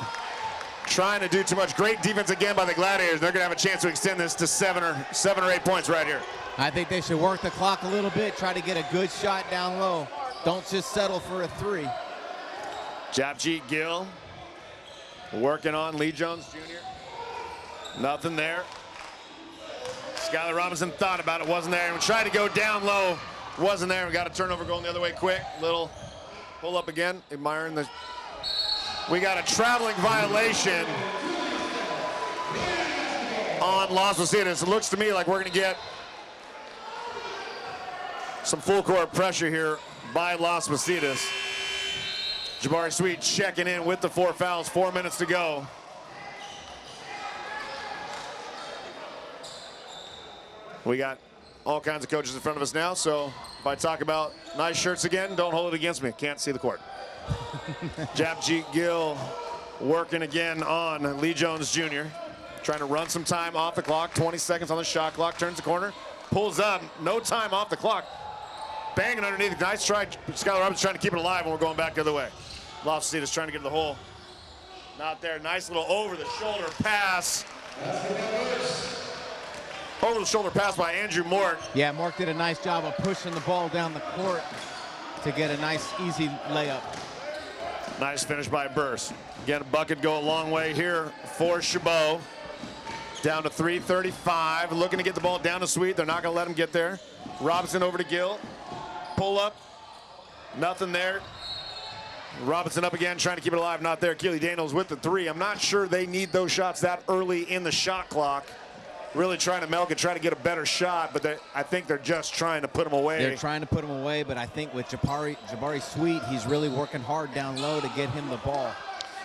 Speaker 2: Trying to do too much. Great defense again by the Gladiators. They're going to have a chance to extend this to 7 or 8 points right here.
Speaker 1: I think they should work the clock a little bit, try to get a good shot down low. Don't just settle for a 3.
Speaker 2: Japjeet Gill working on Lee Jones Jr. Nothing there. Skylar Robinson thought about it, wasn't there. And tried to go down low, wasn't there. We got a turnover going the other way quick. Little pull up again, admiring the. We got a traveling violation on Las Positas. It looks to me like we're going to get some full court pressure here by Las Positas. Jabari Sweet checking in with the 4 fouls, 4 minutes to go. We got all kinds of coaches in front of us now, so if I talk about nice shirts again, don't hold it against me. Can't see the court. Japjeet Gill working again on Lee Jones Jr. Trying to run some time off the clock. 20 seconds on the shot clock. Turns the corner. Pulls up. No time off the clock. Banging underneath. Nice try. Skylar Robbins trying to keep it alive, and we're going back the other way. Los Positas trying to get to the hole. Not there. Nice little over-the-shoulder pass. Over-the-shoulder pass by Andrew Mort.
Speaker 1: Yeah, Mort did a nice job of pushing the ball down the court to get a nice, easy layup.
Speaker 2: Nice finish by Burse. Again, a bucket go a long way here for Chabot. Down to 3:35. Looking to get the ball down to Sweet. They're not going to let him get there. Robinson over to Gill. Pull up. Nothing there. Robinson up again, trying to keep it alive. Not there. Keely Daniels with the three. I'm not sure they need those shots that early in the shot clock. Really trying to milk it, try to get a better shot, but I think they're just trying to put them away.
Speaker 1: They're trying to put him away, but I think with Jabari Sweet, he's really working hard down low to get him the ball.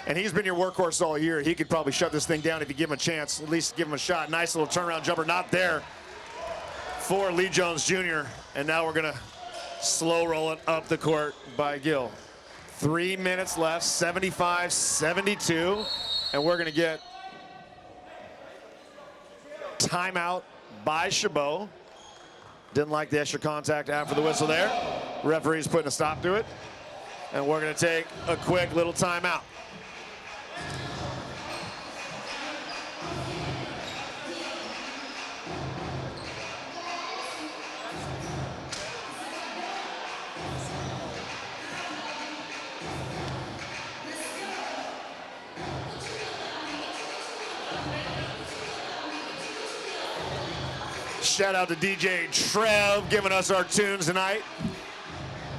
Speaker 2: And he's been your workhorse all year. He could probably shut this thing down if you give him a chance, at least give him a shot. Nice little turnaround jumper, not there for Lee Jones Jr. And now we're gonna slow roll it up the court by Gill. 3 minutes left, 75-72, and we're gonna get timeout by Chabot. Didn't like the extra contact after the whistle there. Referee's putting a stop to it. And we're gonna take a quick little timeout. Shout out to DJ Trev giving us our tunes tonight,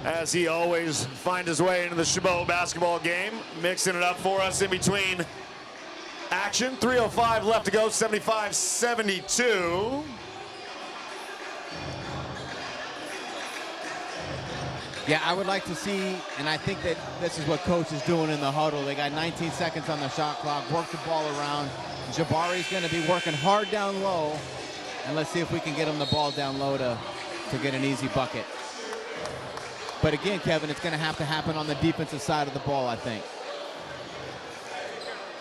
Speaker 2: as he always finds his way into the Chabot basketball game, mixing it up for us in between action. 3:05 left to go, 75-72.
Speaker 1: Yeah, I would like to see, and I think that this is what Coach is doing in the huddle. They got 19 seconds on the shot clock, work the ball around. Jabari's going to be working hard down low. And let's see if we can get him the ball down low to get an easy bucket. But again, Kevin, it's going to happen on the defensive side of the ball, I think.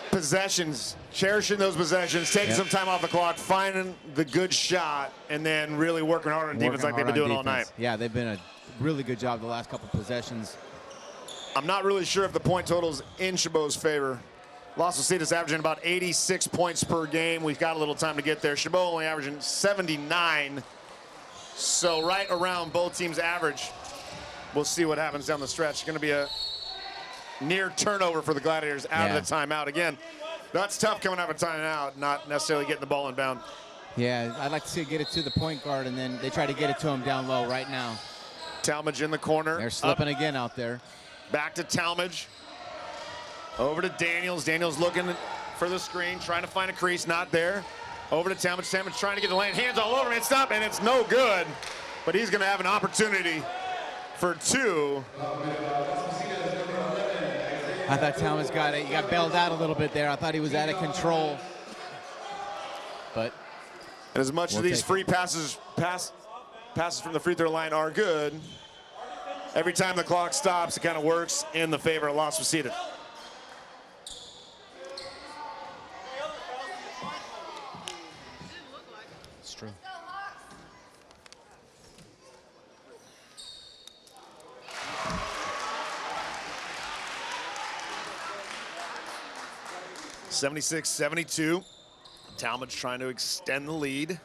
Speaker 2: Possessions, cherishing those possessions, taking some time off the clock, finding the good shot, and then really working hard on defense like they've been doing all night.
Speaker 1: Yeah, they've been a really good job the last couple possessions.
Speaker 2: I'm not really sure if the point total's in Chabot's favor. Los Positas averaging about 86 points per game. We've got a little time to get there. Chabot only averaging 79. So right around both teams' average. We'll see what happens down the stretch. It's going to be a near turnover for the Gladiators out of the timeout. Again, that's tough coming out of a timeout, not necessarily getting the ball inbound.
Speaker 1: Yeah, I'd like to see it get it to the point guard, and then they try to get it to him down low right now.
Speaker 2: Talmadge in the corner.
Speaker 1: They're slipping again out there.
Speaker 2: Back to Talmadge. Over to Daniels. Daniels looking for the screen, trying to find a crease, not there. Over to Talmadge. Talmadge trying to get the lane. Hands all over him. It's up, and it's no good. But he's going to have an opportunity for two.
Speaker 1: I thought Talmadge he got bailed out a little bit there. I thought he was out of control. But
Speaker 2: and as much as these free passes from the free throw line are good, every time the clock stops, it kind of works in the favor of Los Positas.
Speaker 1: It's true.
Speaker 2: 76-72. Talmadge trying to extend the lead.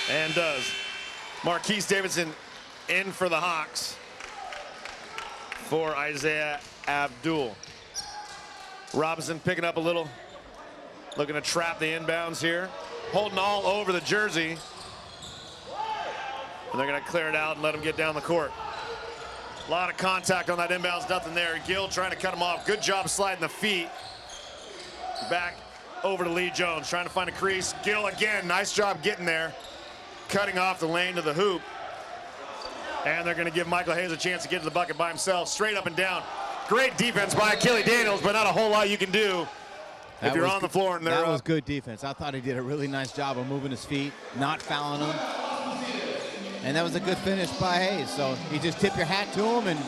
Speaker 2: And does. Marquise Davidson in for the Hawks for Isaiah Abdul. Robinson picking up a little, looking to trap the inbounds here. Holding all over the jersey. And they're going to clear it out and let him get down the court. A lot of contact on that inbounds, nothing there. Gill trying to cut him off. Good job sliding the feet. Back over to Lee Jones, trying to find a crease. Gill again, nice job getting there. Cutting off the lane to the hoop. And they're going to give Michael Hayes a chance to get to the bucket by himself, straight up and down. Great defense by Keely Daniels, but not a whole lot you can do if you're on the floor and they're
Speaker 1: that was
Speaker 2: up.
Speaker 1: good defense. I thought he did a really nice job of moving his feet, not fouling them. And that was a good finish by Hayes. So you just tip your hat to him and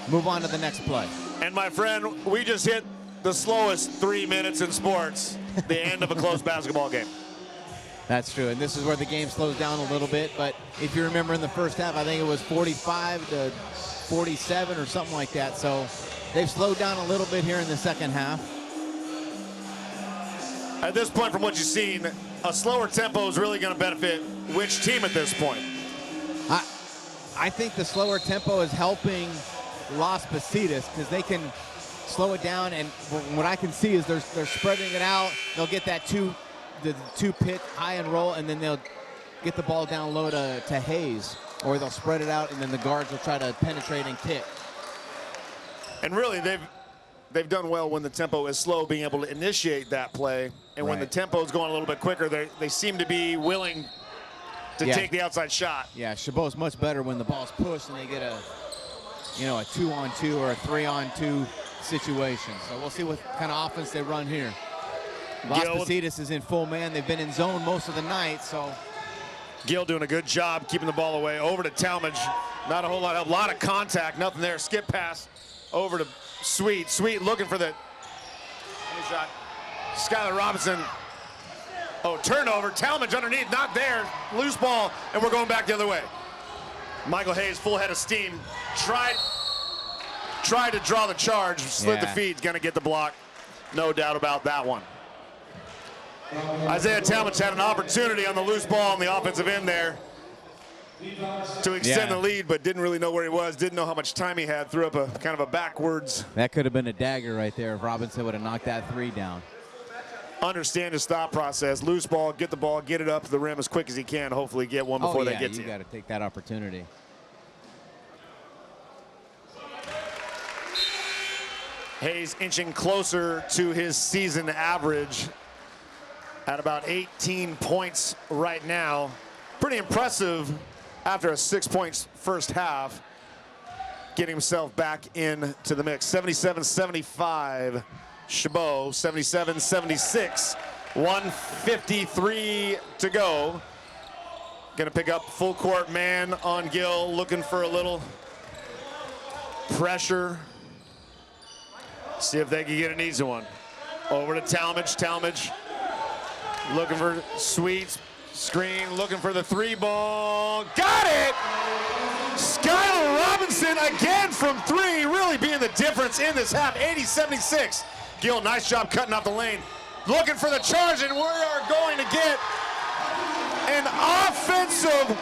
Speaker 1: move on to the next play.
Speaker 2: And my friend, we just hit the slowest 3 minutes in sports, the end of a close basketball game.
Speaker 1: That's true, and this is where the game slows down a little bit. But if you remember in the first half, I think it was 45 to 47 or something like that. So they've slowed down a little bit here in the second half.
Speaker 2: At this point, from what you've seen, a slower tempo is really going to benefit which team at this point?
Speaker 1: I think the slower tempo is helping Las Positas because they can slow it down, and what I can see is they're spreading it out. They'll get that the two pit high and roll, and then they'll get the ball down low to Hayes, or they'll spread it out, and then the guards will try to penetrate and kick.
Speaker 2: And really, they've done well when the tempo is slow, being able to initiate that play. And when the tempo is going a little bit quicker, they seem to be willing to take the outside shot.
Speaker 1: Yeah, Chabot's much better when the ball's pushed and they get a 2-on-2 or a 3-on-2 situation. So we'll see what kind of offense they run here. Las Positas is in full man. They've been in zone most of the night, so.
Speaker 2: Gill doing a good job keeping the ball away. Over to Talmadge. Not a whole lot, a lot of contact, nothing there. Skip pass over to Sweet. Sweet looking for the shot. Skylar Robinson. Oh, turnover. Talmadge underneath, not there. Loose ball, and we're going back the other way. Michael Hayes, full head of steam. Tried to draw the charge, slid the feet, gonna get the block. No doubt about that one. Isaiah Talmadge had an opportunity on the loose ball on the offensive end there to extend the lead, but didn't really know where he was, didn't know how much time he had, threw up a kind of a backwards.
Speaker 1: That could have been a dagger right there if Robinson would have knocked that three down.
Speaker 2: Understand his thought process. Loose ball, get the ball, get it up to the rim as quick as he can, hopefully get one before they get to you.
Speaker 1: You got to take that opportunity.
Speaker 2: Hayes inching closer to his season average at about 18 points right now. Pretty impressive after a 6-point first half, getting himself back into the mix. 77-75, Chabot, 77-76, 1:53 to go. Gonna pick up full court man on Gill, looking for a little pressure. See if they can get an easy one. Over to Talmadge. Talmadge looking for Sweets. Screen, looking for the three ball. Got it! Skylar Robinson again from three, really being the difference in this half. 80-76. Gill, nice job cutting off the lane. Looking for the charge, and we are going to get an offensive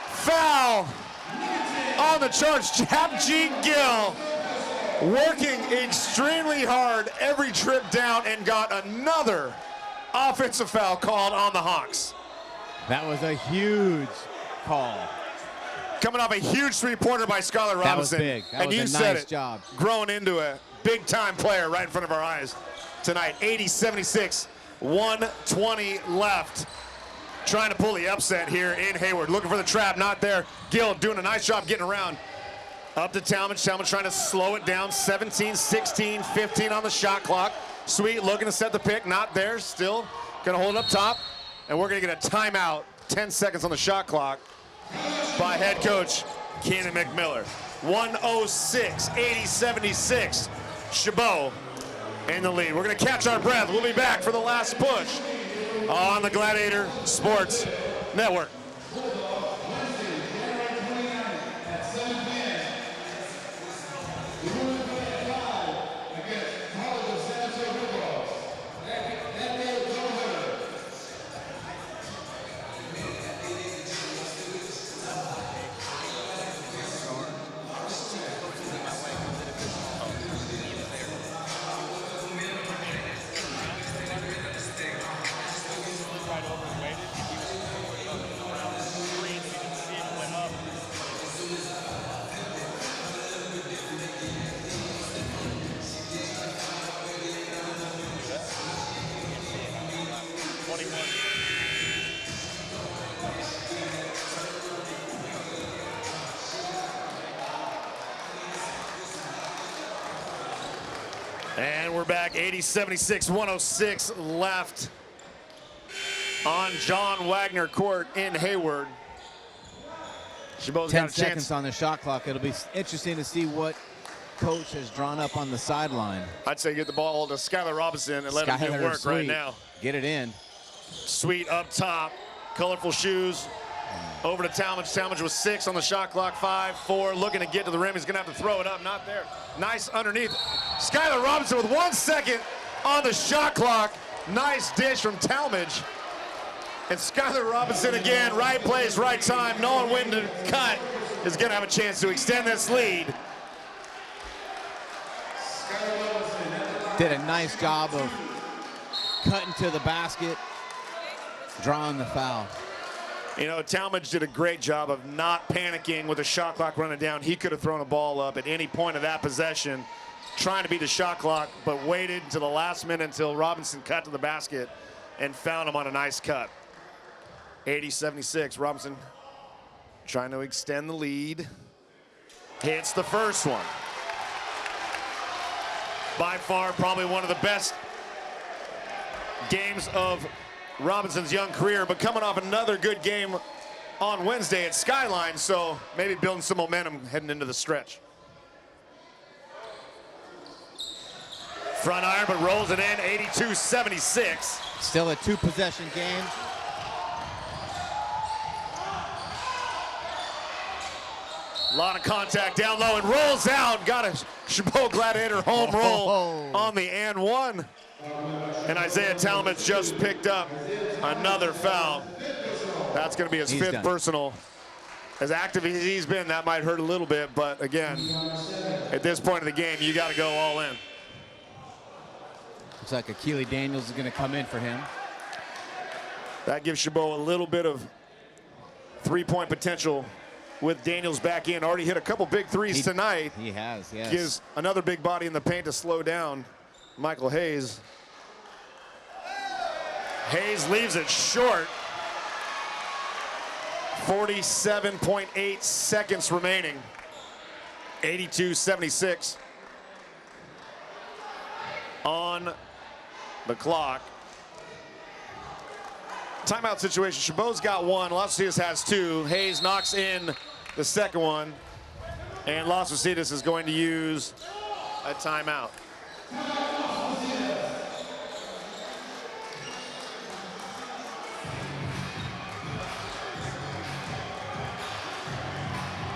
Speaker 2: foul on the charge. Chabot Gill working extremely hard every trip down and got another offensive foul called on the Hawks.
Speaker 1: That was a huge call.
Speaker 2: Coming off a huge three-pointer by Skylar Robinson.
Speaker 1: That was big. That was
Speaker 2: and you
Speaker 1: a
Speaker 2: said
Speaker 1: nice
Speaker 2: it,
Speaker 1: job.
Speaker 2: Growing into a big-time player right in front of our eyes tonight. 80-76, 1:20 left. Trying to pull the upset here in Hayward. Looking for the trap, not there. Gill doing a nice job getting around. Up to Talmadge. Talmadge trying to slow it down. 17, 16, 15 on the shot clock. Sweet looking to set the pick, not there. Still gonna hold it up top. And we're gonna get a timeout, 10 seconds on the shot clock by head coach Keenan McMiller. 1:06, 80-76. Chabot in the lead. We're gonna catch our breath. We'll be back for the last push on the Gladiator Sports Network. And we're back, 80-76, 106 left on John Wagner Court in Hayward. Chabot's
Speaker 1: 10
Speaker 2: got a
Speaker 1: seconds
Speaker 2: chance.
Speaker 1: on the shot clock. It'll be interesting to see what coach has drawn up on the sideline.
Speaker 2: I'd say get the ball to Skylar Robinson and let him do work right now.
Speaker 1: Get it in.
Speaker 2: Sweet up top, colorful shoes. Over to Talmadge. Talmadge with 6 on the shot clock, 5, 4, looking to get to the rim. He's gonna have to throw it up, not there. Nice underneath. Skylar Robinson with 1 second on the shot clock. Nice dish from Talmadge. And Skylar Robinson again, right place, right time, knowing when to cut, is gonna have a chance to extend this lead.
Speaker 1: Did a nice job of cutting to the basket, drawing the foul.
Speaker 2: You know, Talmadge did a great job of not panicking with the shot clock running down. He could have thrown a ball up at any point of that possession, trying to beat the shot clock, but waited until the last minute until Robinson cut to the basket and found him on a nice cut. 80-76, Robinson trying to extend the lead. Hits the first one. By far, probably one of the best games of Robinson's young career, but coming off another good game on Wednesday at Skyline, so maybe building some momentum heading into the stretch. Front iron, but rolls it in, 82-76.
Speaker 1: Still a 2-possession game.
Speaker 2: A lot of contact down low and rolls out. Got a Chabot Gladiator home roll on the and one. And Isaiah Talmadge just picked up another foul. That's going to be his 5th personal. As active as he's been, that might hurt a little bit, but again, at this point of the game, you got to go all in.
Speaker 1: Looks like Akili Daniels is going to come in for him.
Speaker 2: That gives Chabot a little bit of 3-point potential with Daniels back in. Already hit a couple big threes tonight.
Speaker 1: He has, yes.
Speaker 2: Gives another big body in the paint to slow down Michael Hayes. Hayes leaves it short. 47.8 seconds remaining. 82-76 on the clock. Timeout situation. Chabot's got 1. Las Positas has 2. Hayes knocks in the second one. And Las Positas is going to use a timeout.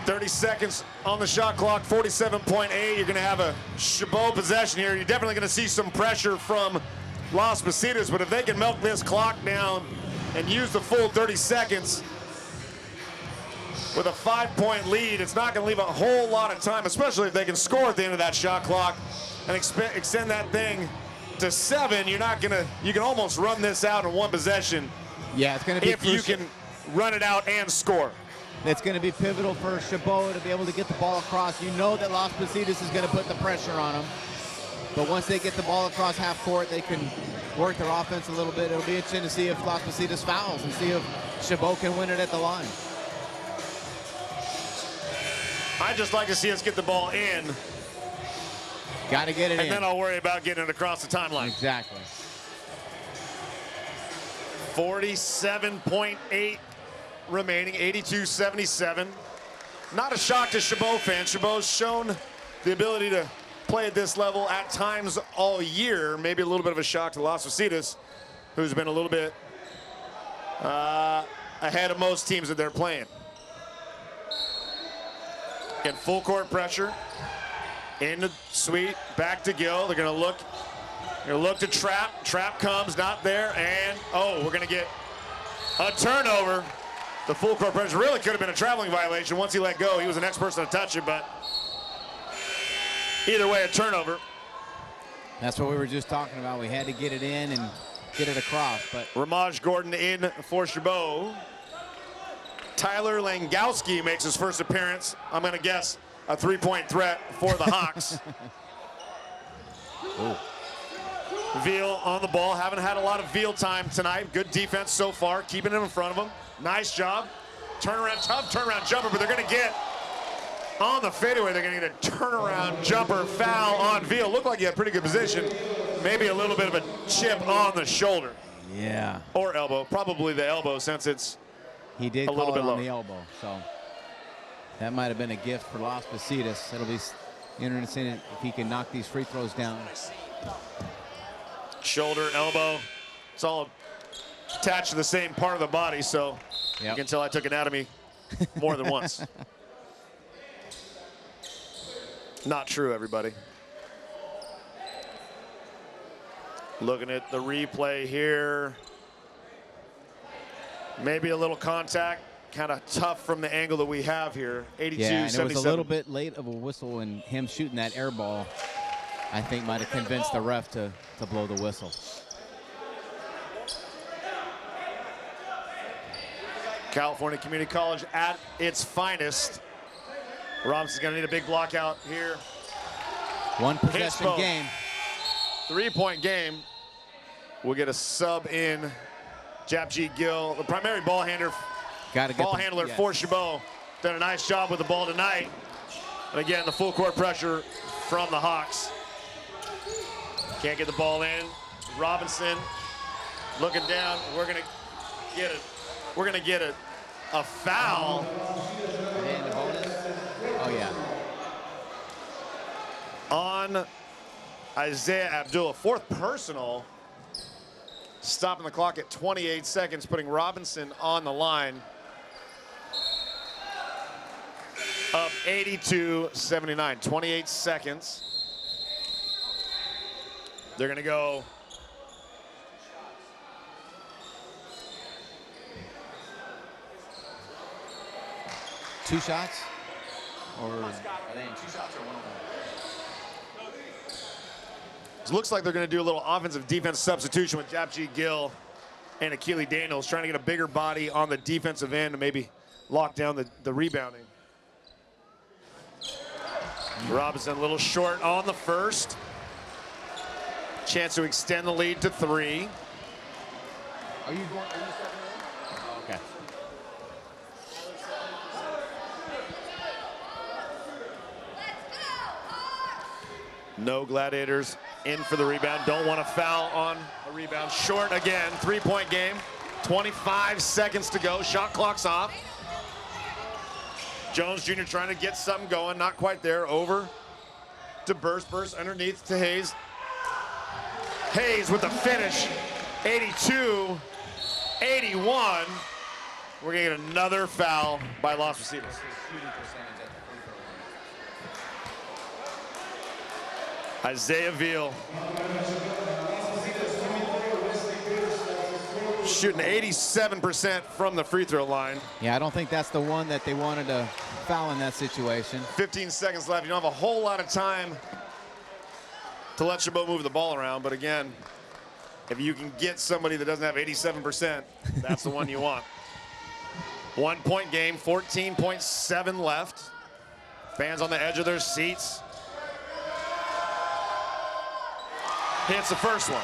Speaker 2: .30 seconds on the shot clock, 47.8. You're going to have a Chabot possession here. You're definitely going to see some pressure from Las Positas, but if they can milk this clock down and use the full 30 seconds with a 5-point lead, it's not going to leave a whole lot of time, especially if they can score at the end of that shot clock and extend that thing to 7. You're not going to, you can almost run this out in one possession.
Speaker 1: Yeah, it's going to be
Speaker 2: if you can run it out and score.
Speaker 1: It's going to be pivotal for Chabot to be able to get the ball across. You know that Las Positas is going to put the pressure on them. But once they get the ball across half court, they can work their offense a little bit. It'll be interesting to see if Las Positas fouls and see if Chabot can win it at the line.
Speaker 2: I'd just like to see us get the ball in.
Speaker 1: Got to get it in.
Speaker 2: And then I'll worry about getting it across the timeline.
Speaker 1: Exactly.
Speaker 2: 47.8 remaining, 82-77. Not a shock to Chabot fans. Chabot's shown the ability to play at this level at times all year. Maybe a little bit of a shock to Las Positas, who's been a little bit ahead of most teams that they're playing. Get full court pressure. In the sweep, back to Gill. They're gonna look to trap. Trap comes, not there, and we're gonna get a turnover. The full court pressure really could have been a traveling violation. Once he let go, he was the next person to touch it, but either way, a turnover.
Speaker 1: That's what we were just talking about. We had to get it in and get it across, but
Speaker 2: Ramaj Gordon in for Chabot. Tyler Langowski makes his first appearance. I'm gonna guess a 3-point threat for the Hawks. Veal on the ball. Haven't had a lot of Veal time tonight. Good defense so far, keeping him in front of him. Nice job. Turnaround, tough turnaround jumper, but they're gonna get on the fadeaway. They're going to get a turnaround jumper foul on Veal. Looked like he had pretty good position. Maybe a little bit of a chip on the shoulder.
Speaker 1: Yeah.
Speaker 2: Or elbow. Probably the elbow since it's
Speaker 1: He did
Speaker 2: a little
Speaker 1: call it
Speaker 2: bit
Speaker 1: on
Speaker 2: low.
Speaker 1: the elbow, so that might have been a gift for Las Positas. It'll be interesting if he can knock these free throws down.
Speaker 2: Shoulder, elbow. It's all attached to the same part of the body, so you can tell I took anatomy more than once. Not true, everybody. Looking at the replay here. Maybe a little contact. Kind of tough from the angle that we have here. 82,
Speaker 1: Yeah, and it
Speaker 2: 77.
Speaker 1: was a little bit late of a whistle, and him shooting that air ball, I think, might have convinced the ref to blow the whistle.
Speaker 2: California Community College at its finest. Robinson's going to need a big block out here.
Speaker 1: One possession
Speaker 2: both.
Speaker 1: game.
Speaker 2: 3-point game. We'll get a sub in. Japjit Gill, the primary ball handler for Chabot, done a nice job with the ball tonight. And again, the full court pressure from the Hawks. Can't get the ball in. Robinson looking down. We're gonna get a foul.
Speaker 1: And the bonus. Oh yeah.
Speaker 2: On Isaiah Abdullah, fourth personal. Stopping the clock at 28 seconds, putting Robinson on the line. Up 82-79, 28 seconds. They're gonna go.
Speaker 1: Two shots? Or
Speaker 2: It looks like they're going to do a little offensive defense substitution with Japjit Gill and Akili Daniels, trying to get a bigger body on the defensive end and maybe lock down the rebounding. Robinson a little short on the first. Chance to extend the lead to 3.
Speaker 1: Are you going? Oh, okay.
Speaker 2: No Gladiators in for the rebound. Don't want to foul on a rebound. Short again, 3-point game. 25 seconds to go. Shot clock's off. Jones Jr. trying to get something going. Not quite there. Over to Burst. Burst underneath to Hayes. Hayes with the finish. 82-81. We're going to get another foul by Las Positas. Isaiah Veal shooting 87% from the free throw line.
Speaker 1: Yeah, I don't think that's the one that they wanted to foul in that situation.
Speaker 2: 15 seconds left. You don't have a whole lot of time to let Chabot move the ball around, but again, if you can get somebody that doesn't have 87%, that's the one you want. 1-point game, 14.7 left. Fans on the edge of their seats. Hits the first one.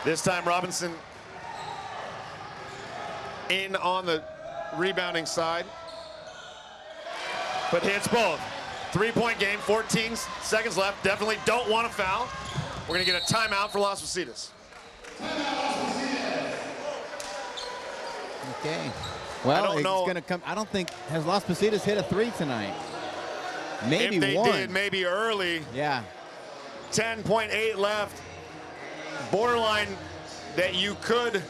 Speaker 2: This time Robinson in on the rebounding side, but hits both. 3-point game, 14 seconds left. Definitely don't want to foul. We're going to get a timeout for Las Positas.
Speaker 1: Okay. Well, it's going to come. I don't think, has Las Positas hit a 3 tonight? Maybe
Speaker 2: if they
Speaker 1: one.
Speaker 2: did, maybe early.
Speaker 1: Yeah.
Speaker 2: 10.8 left. Borderline that you could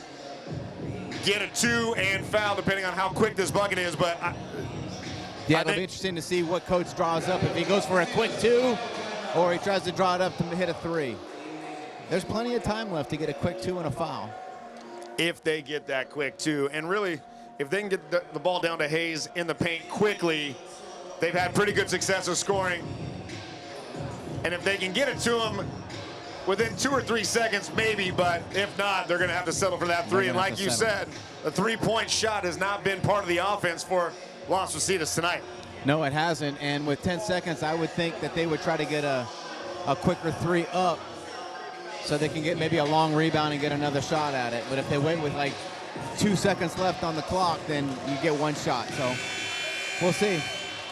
Speaker 2: get a 2 and foul depending on how quick this bucket is, but
Speaker 1: yeah, it'll be interesting to see what coach draws up. If he goes for a quick 2 or he tries to draw it up to hit a 3. There's plenty of time left to get a quick 2 and a foul.
Speaker 2: If they get that quick 2, and really, if they can get the ball down to Hayes in the paint quickly, they've had pretty good success of scoring. And if they can get it to him within 2 or 3 seconds, maybe, but if not, they're going to have to settle for that 3. And like you said, the 3-point shot has not been part of the offense for Las Positas tonight.
Speaker 1: No, it hasn't. And with 10 seconds, I would think that they would try to get a quicker 3 up so they can get maybe a long rebound and get another shot at it. But if they wait with like 2 seconds left on the clock, then you get one shot. So we'll see.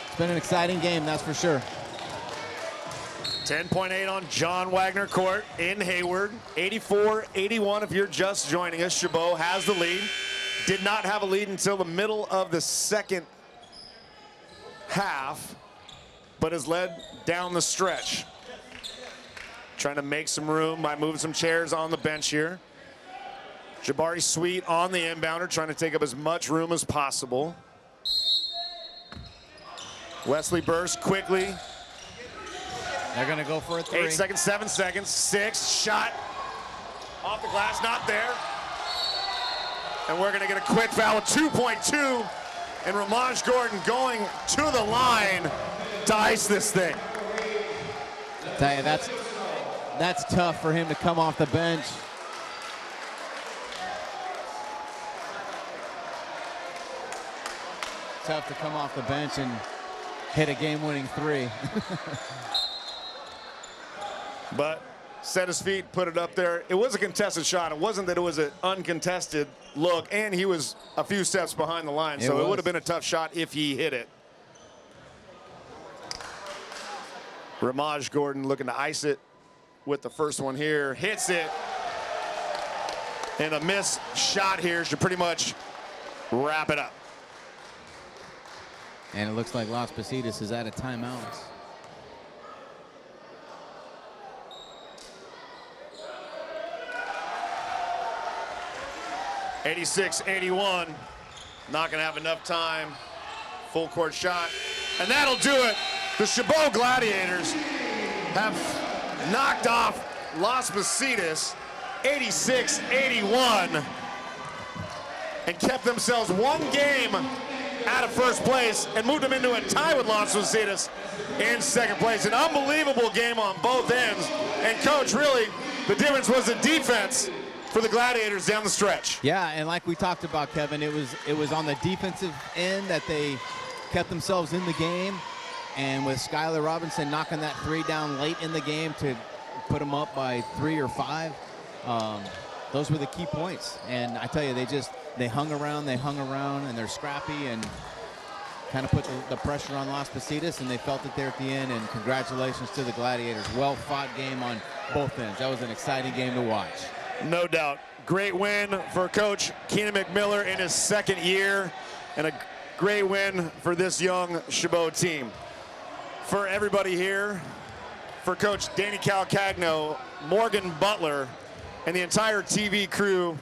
Speaker 1: It's been an exciting game, that's for sure.
Speaker 2: 10.8 on John Wagner Court in Hayward. 84-81 if you're just joining us. Chabot has the lead. Did not have a lead until the middle of the second half, but has led down the stretch. Trying to make some room by moving some chairs on the bench here. Jabari Sweet on the inbounder, trying to take up as much room as possible. Wesley Burst quickly.
Speaker 1: They're gonna go for a 3.
Speaker 2: 8 seconds, 7 seconds, 6, shot. Off the glass, not there. And we're gonna get a quick foul with 2.2. And Ramaj Gordon going to the line to ice this thing.
Speaker 1: Tell you, that's tough for him to come off the bench. Tough to come off the bench and hit a game-winning 3.
Speaker 2: But set his feet, put it up there. It was a contested shot. It wasn't that it was an uncontested look, and he was a few steps behind the line, so it would have been a tough shot if he hit it. Ramaj Gordon looking to ice it with the first one here. Hits it. And a missed shot here should pretty much wrap it up.
Speaker 1: And it looks like Las Positas is out of timeouts.
Speaker 2: .86-81. Not going to have enough time. Full court shot. And that'll do it. The Chabot Gladiators have knocked off Las Positas 86-81 and kept themselves one game out of first place and moved them into a tie with Las Positas in second place. An unbelievable game on both ends. And coach, really, the difference was the defense for the Gladiators down the stretch.
Speaker 1: Yeah, and like we talked about, Kevin, it was on the defensive end that they kept themselves in the game. And with Skylar Robinson knocking that 3 down late in the game to put them up by 3 or 5, those were the key points. And I tell you, they hung around, and they're scrappy and kind of put the pressure on Las Positas, and they felt it there at the end. And congratulations to the Gladiators. Well-fought game on both ends. That was an exciting game to watch.
Speaker 2: No doubt. Great win for Coach Keenan McMiller in his second year, and a great win for this young Chabot team. For everybody here, for Coach Danny Calcagno, Morgan Butler, and the entire TV crew,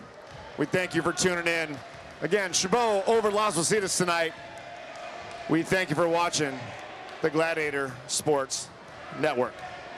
Speaker 2: we thank you for tuning in. Again, Chabot over Las Positas tonight. We thank you for watching the Gladiator Sports Network.